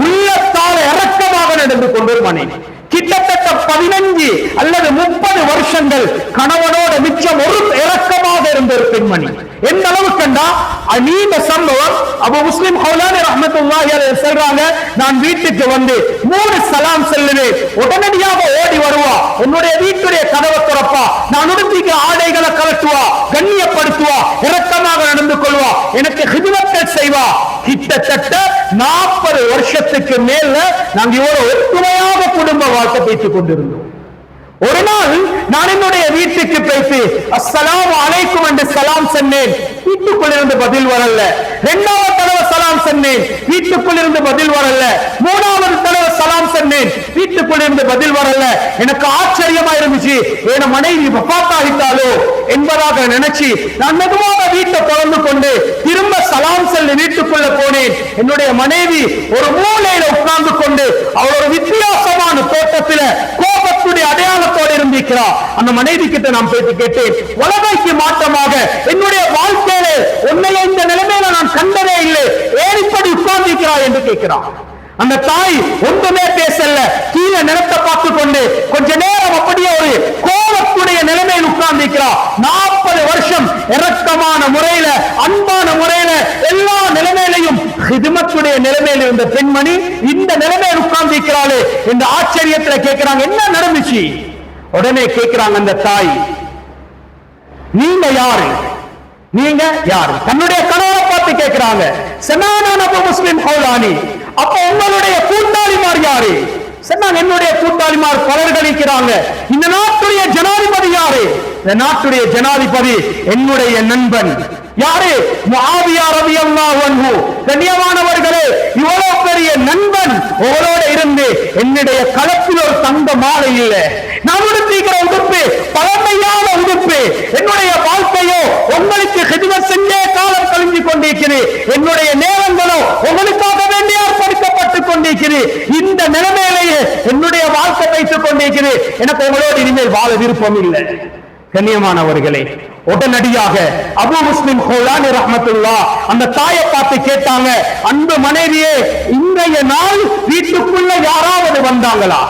உள்ளத்தால் இரக்கமாக நடந்து கொண்ட ஒரு மனைவி. கிட்டத்தட்ட 15 அல்லது 30 வருஷங்கள் கணவனோட மிச்சம் ஒரு இரக்கமாக இருந்த ஒரு பெண்மணி. எந்த அளவுக்கு நீண்ட சம்பவம். அபூ முஸ்லிம் ஹௌலானி ரஹ்மத்துல்லாஹி அலைஹி சொல்றாங்க, நான் வீட்டுக்கு வந்து 3 சலாம் சொல்லுவேன், உடனடியாக ஓடி வருவா, என்னுடைய வீட்டுடைய கதவை திறப்பா, நான் உடுத்திக்க ஆடைகளை கலட்டுவா, கண்ணியப்படுத்துவா, இரக்கமாக நடந்து கொள்வா, எனக்கு ஹிதுமத் செய்வா. கிட்டத்தட்ட 40 வருஷத்துக்கு மேல நாங்க இவ்வளவு ஒற்றுமையாக குடும்ப வாழ்க்கை பேசிக் கொண்டிருந்தோம். ஒரு நாள் நான் என்னுடைய வீட்டுக்கு போயிட்டு அஸ்ஸலாமு அலைக்கும் என்று சலாம் சொன்னேன், வீட்டுக்குள் இருந்து பதில் வரல. 2வது தடவை சலாம் சொன்னேன், வீட்டுக்குள் இருந்து பதில் வரல. 3வது தடவை சலாம் சொன்னேன், வீட்டுக்குள் இருந்து பதில் வரல. எனக்கு ஆச்சரியமா இருந்துச்சு, என் மனைவி வஃபாத்தாகிட்டாலோ என்பதாக நினைச்சு நான் மெதுவாக வீட்டை திறந்து கொண்டு திரும்ப சலாம் சொல்லி வீட்டுக்குள்ள போனேன். என்னுடைய மனைவி ஒரு மூலையில உட்கார்ந்து கொண்டு அவள் ஒரு வித்தியாசமான தோட்டத்தில் கோபத்துடைய அடையாளத்தோடு இருந்திருக்கிறார். அந்த மனைவி கிட்ட நான் போயிட்டு கேட்டேன், உலகைக்கு மாற்றமாக என்னுடைய வாழ்க்கையில உன்னைய இந்த நிலைமையில நான் கண்டதே இல்லை, ஏன் இப்படி உட்கார்ந்திருக்கிறாய் என்று கேட்கிறான். அந்த தாய் ஒன்றுமே பேசல, கீழே நிலத்தை பார்த்து கொண்டு கொஞ்ச நேரம் அப்படியே ஒரு கோபத்துடைய நிலைமையில் உட்கார்ந்திருக்கிறார். 40 வருஷம் இரக்கமான முறையில, அன்பான முறையில, எல்லா நிலைமையிலையும் ஹிதுமத்துடைய நிலைமையில் இருந்த பெண்மணி இந்த நிலைமையில் உட்கார்ந்திருக்கிறாளே இந்த ஆச்சரியத்துல கேட்கிறாங்க, என்ன நடந்துச்சு? உடனே கேட்கிறாங்க அந்த தாய், நீங்க யாரு? நீங்க யாரு? தன்னுடைய கணவரை பார்த்து கேட்கிறாங்க. சனானான அபூ முஸ்லிம் ஹௌலானி, அப்ப உங்களுடைய கூட்டாளிமார் யாரு? சொன்னாங்க, என்னுடைய கூட்டாளிமார் பலர்கள் இருக்கிறாங்க. இந்த நாட்டுடைய ஜனாதிபதி யாரு? இந்த நாட்டுடைய ஜனாதிபதி என்னுடைய நண்பன். யாரு? முஆவியா ரலியல்லாஹு அன்ஹு. கண்ணியமானவர்களே, இவ்வளவு பெரிய நண்பன் உங்களோட இருந்து என்னுடைய களத்தில் ஒரு தங்க மாலை இல்லை, நான் உடுத்திக்கிற உடுப்பு பழமையான உடுப்பு, என்னுடைய வாழ்க்கையோ உங்களுக்கு ஹிதுமத் செஞ்சே காலம் கழிஞ்சு கொண்டிருக்கிறேன், என்னுடைய நேரங்களோ உங்களுக்காக வேண்டிய அர்ப்பணிக்கப்பட்டுக் கொண்டிருக்கிறேன். இந்த நிலைமையிலேயே என்னுடைய வாழ்க்கை வைத்துக் கொண்டிருக்கிறேன், எனக்கு உங்களோடு இனிமேல் வாழ விருப்பம் இல்லை. கண்ணியமானவர்களே, உடனடியாக அபூ முஸ்லிம் ஹௌலானி ரஹ்மத்துல்லாஹ் அந்த தாயை பார்த்து கேட்டாங்க, அன்பு மனைவியே, இன்றைய நாள் வீட்டுக்குள்ள யாராவது வந்தாங்களா?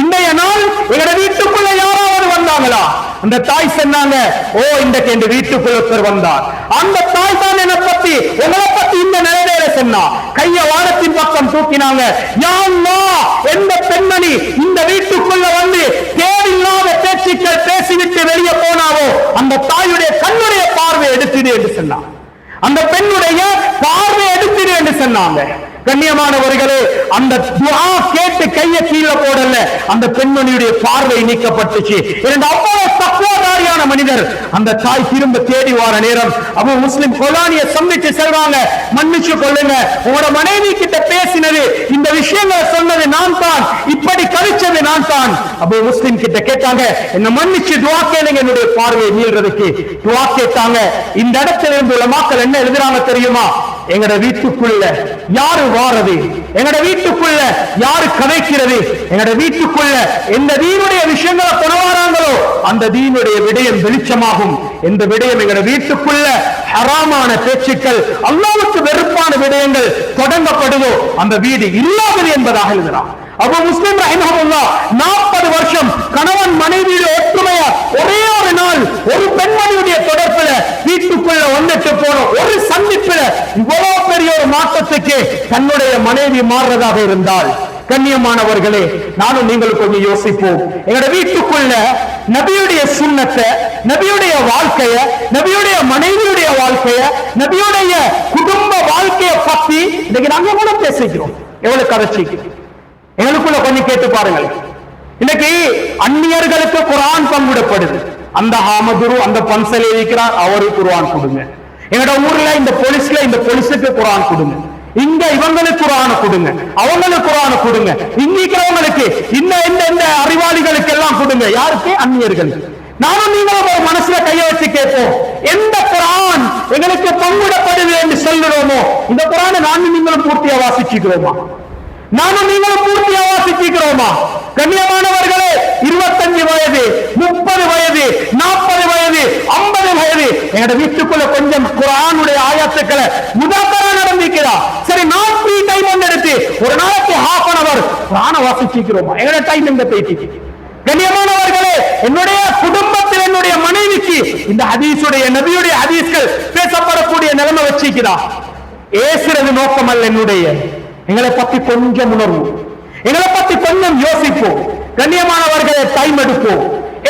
இன்றைய நாள் எங்க வீட்டுக்குள்ள யாராவது வந்தாங்களா? அந்த தாய் சொன்னாங்க, ஓ, இன்றைக்கு எங்க வீட்டுக்குள்ள ஒருத்தர் வந்தார். அந்த தாய் தான் என்னை பத்தி உங்களை பத்தி இந்த நிலையில சொன்னா. கைய வானத்தின் பக்கம் தூக்கினாங்க, யா அல்லாஹ், எந்த பெண்மணி இந்த வீட்டுக்குள்ள வந்து தேவையில்லாத பேச்சுக்கள் பேசிவிட்டு வெளியே போனாவோ அந்த தாயுடைய கண்ணுடைய பார்வை எடுத்துது என்று சொன்னாங்க. அந்த பெண்ணுடைய பார்வை எடுத்துது என்று சொன்னாங்க. கண்ணியமானவர்களே, அந்த துஆ கேட்டு கையை கீழே போடல, அந்த பெண்மணியுடைய பார்வை நீக்கப்பட்டுச்சு. அவ்வளவு தக்வாதாரியான மனிதர். அந்த தாய் திரும்ப தேடி வார நேரம் அபூ முஸ்லிம் ஹௌலானியை சந்திச்சு சொல்றாங்க, மன்னிச்சு கொள்ளுங்க, உங்களோட மனைவி கிட்ட பேசினது, இந்த விஷயங்களை சொன்னது நான் தான், இப்படி கழிச்சது நான் தான். அபூ முஸ்லிம் கிட்ட கேட்டாங்க, என்ன மன்னிச்சு துஆ கேளுங்க, என்னுடைய பார்வை மீள்றதுக்கு துஆ கேட்டாங்க. இந்த இடத்துல இருந்து உலமாக்கள் என்ன எழுதுறாங்க தெரியுமா? எங்கட வீட்டுக்குள்ள யாரு வாரது, எங்கட வீட்டுக்குள்ள யாரு கதைக்கிறது, எங்கட வீட்டுக்குள்ள எந்த தீனுடைய விஷயங்களை கொணவாராங்களோ அந்த தீனுடைய விடயம் வெளிச்சமாகும். எந்த விடயம் எங்கட வீட்டுக்குள்ள ஹராமான பேச்சுக்கள், அல்லாஹ்வுக்கு வெறுப்பான விடயங்கள் தொடங்கப்படுதோ அந்த வீடு இல்லாதது என்பதாக எழுதுகிறார். அபூ முஸ்லிம் ரஹிமஹுல்லாஹ் 40 வருஷம் கணவன் மனைவியோட ஒற்றுமையா ஒரே ஒரு நாள் ஒரு பெண்மணியுடைய தொடர்புல வீட்டுக்குள்ள வந்துட்டு போன ஒரு சந்திப்புல இவ்வளவு பெரிய ஒரு மாற்றத்துக்கு தன்னுடைய மனைவி மாறுறதாக இருந்தால், கண்ணியமானவர்களே, நானும் நீங்கள் கொஞ்சம் யோசிப்போம். எங்களோட வீட்டுக்குள்ள நபியுடைய சுன்னத்தை, நபியுடைய வாழ்க்கைய, நபியுடைய மனைவியுடைய வாழ்க்கைய, நபியுடைய குடும்ப வாழ்க்கையை பத்தி இன்னைக்கு நாங்க கூட பேசிக்கிறோம். எவ்வளவு கதைச்சிக்கிறோம் எங்களுக்குள்ள கொஞ்சம் கேட்டு பாருங்கள். இன்னைக்கு அந்நியர்களுக்கு குர்ஆன் பங்கிடப்படுது. அந்த ஹாமதுரு அந்த பன்சல் இருக்கிறார், அவருக்கு குர்ஆன் கொடுங்க. எங்களோட ஊர்ல இந்த போலீஸுக்கு குர்ஆன் கொடுங்க. இங்க இவங்களுக்கு குர்ஆன் கொடுங்க, அவங்களுக்கு குர்ஆன் கொடுங்க. இன்னைக்கு இந்த அறிவாளிகளுக்கு எல்லாம் கொடுங்க. யாருக்கு? அந்நியர்களுக்கு. நானும் நீங்களும் ஒரு மனசுல கைய வச்சு கேட்போம், எந்த குர்ஆன் எங்களுக்கு பங்கிடப்படுது என்று சொல்லுறோமோ இந்த குர்ஆனை நானும் நீங்களும் பூர்த்தியா வாசிச்சுக்கிறோமா? நானும் நீங்களும் பூர்த்தியா வாசிக்கிறோமா? கண்ணியமானவர்களே, 25 வயது, 30 வயது, 40 வயது, 50 வயது எங்க வீட்டுக்குள்ள கொஞ்சம் குர்ஆனுடைய ஆயத்துக்களை முதாக்கரா நடந்திருக்கிறா. சரி, நான் ஃப்ரீ டைம் ஒன்று எடுத்து ஒரு நாளைக்கு ½ an hour குர்ஆனை வாசிக்கிறோமா? எங்க டைம் எங்க போயிட்டு? கண்ணியமானவர்களே, என்னுடைய குடும்பத்தில் என்னுடைய மனைவிக்கு இந்த ஹதீஸுடைய நபியுடைய ஹதீஸ்கள் பேசப்படக்கூடிய நிலைமை வச்சிருக்கிறா. ஏசுறது நோக்கம் அல்ல. என்னுடைய எங்களை பத்தி கொஞ்சம் உணர்வு, எங்களை பத்தி கொஞ்சம் யோசிப்போம். கண்ணியமானவர்களை, டைம் எடுப்போம்.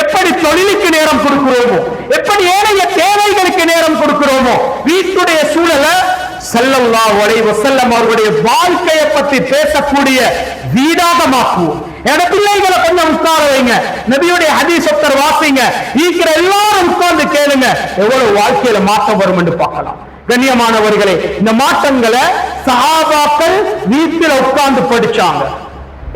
எப்படி தொழிலுக்கு நேரம் கொடுக்கிறோமோ, எப்படி ஏனைய தேவைகளுக்கு நேரம் கொடுக்கிறோமோ, வீட்டுடைய சூழலை ஸல்லல்லாஹு அலைஹி வஸல்லம் அவர்களுடைய வாழ்க்கையை பத்தி பேசக்கூடிய வீடாக மாற்றுவோம். என பிள்ளைகளை கொஞ்சம் உட்கார வைங்க, நபியுடைய ஹதீஸ் ஒருத்தர் வாசிங்க, இருக்கிற எல்லாரும் உட்கார்ந்து கேளுங்க, எவ்வளவு வாழ்க்கையில மாற்றம் வரும் என்று பார்க்கலாம். கண்ணியமானவர்களே, இந்த மாற்றங்களை சஹாபாக்கள் வீட்டில் உட்கார்ந்து படிச்சாங்க.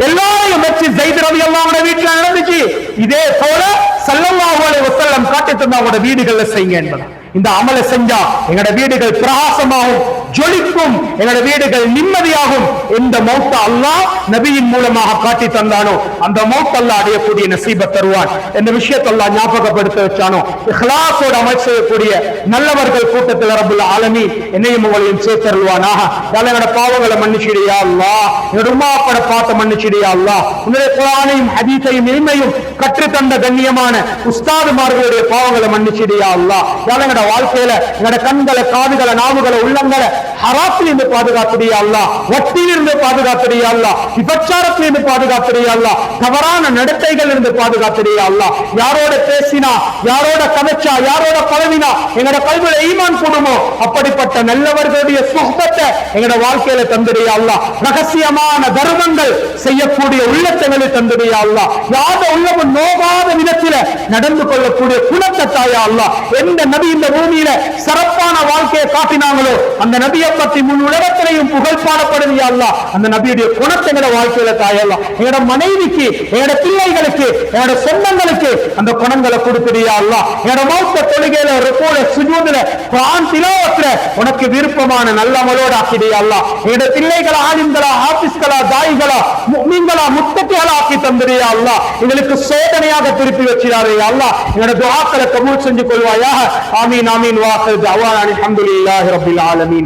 எல்லாரையும் வச்சு ஸைத் ரலியல்லாஹு அன்ஹு வீட்டுல நடந்துச்சு. இதே போல ஸல்லல்லாஹு அலைஹி வஸல்லம் காட்டி தந்தவங்க வீடுகள்ல செய்யுங்க என்பது. இந்த அமலை செஞ்சா எங்களோட வீடுகள் பிரகாசமாகும், ஜொலிக்கும், எங்களோட வீடுகள் நிம்மதியாகும். எந்த மௌத்த அல்லாஹ் நபியின் மூலமாக காட்டி தந்தானோ அந்த மௌத்த அல்லாஹ் அடையக்கூடிய நசீபை தருவான். இந்த விஷயத்தை அல்லாஹ் ஞாபகப்படுத்த வச்சானோ இஹ்லாஸோட அமல் செய்யக்கூடிய நல்லவர்கள் கூட்டத்தில் ரப்புல் ஆலமீன் என்னையும் உங்களையும் சேர்த்தருள்வானாக. எங்களோட பாவங்களை மன்னிச்சிடியா அல்லாஹ், என்னோட உம்மா அப்பாட பாத்த மன்னிச்சிடியா அல்லாஹ். உன்னுடைய குர்ஆனையும் ஹதீஸையும் இல்மையும் கற்று தந்த கண்ணியமான உஸ்தாதுமார்களுடைய பாவங்களை மன்னிச்சிடியா அல்லாஹ். எங்களோட வாழ்க்கையில எங்களோட கண்களை, காதுகளை, நாவுகளை, உள்ளங்களை ஹராத்தில் இருந்து பாதுகாத்துடியா அல்லாஹ், வட்டியில் இருந்து பாதுகாத்துடியா அல்லாஹ், விபச்சாரத்தில் இருந்து பாதுகாத்துடியா அல்லாஹ், தவறான நடத்தைகள் இருந்து பாதுகாத்துடியா அல்லாஹ். யாரோட பேசினா, யாரோட கதைச்சா, யாரோட பழவினா எங்களோட கல்வியில ஈமான் கூடுமோ அப்படிப்பட்ட நல்லவர்களுடைய சுஹ்பத்தை எங்களோட வாழ்க்கையில தந்துடியா அல்லாஹ். ரகசியமான தர்மங்கள் செய்யக்கூடிய உள்ளத்தங்களை தந்துடியா அல்லாஹ். யாத உள்ளவன் நோகாத விதத்தில நடந்து கொள்ளக்கூடிய குணத்தை தாயா அல்லாஹ். எந்த நபி இந்த பூமியில சிறப்பான வாழ்க்கையை காட்டினாங்களோ அந்த நபியை பத்தி முழு உலகத்திலையும் புகழ் பாடப்படுதியா அல்லாஹ். அந்த நபியுடைய குணத்தை எங்களோட வாழ்க்கையில தாயா அல்லாஹ். எங்களோட மனைவிக்கு, எங்களோட பிள்ளைகளுக்கு, எங்களோட சொந்தங்களுக்கு அந்த குணங்களை கொடுத்துடியா அல்லாஹ். எங்களோட மௌத்த தொழுகையில, ருக்கூல, சுஜூதுல, குர்ஆன் திலாவத்துல உனக்கு விருப்பமான நல்ல அமலோட ஆக்கிடியா அல்லாஹ். எங்களோட பிள்ளைகளா, ஆலிம்களா, ஹாஃபிஸ்களா, தாயிகளா, முஃமின்களா, முத்தகிகளா ஆக்கி தந்துடியா அல்லாஹ். எங்களுக்கு சோதனையாக திருப்பி வச்சிடாதே அல்லாஹ். எங்களோட துஆக்களை கபூல் செஞ்சு கொள்வாயாக. ஆமீன் ஆமீன். வாஹிர் தஅவானா அல்ஹம்துலில்லாஹி ரப்பில் ஆலமீன்.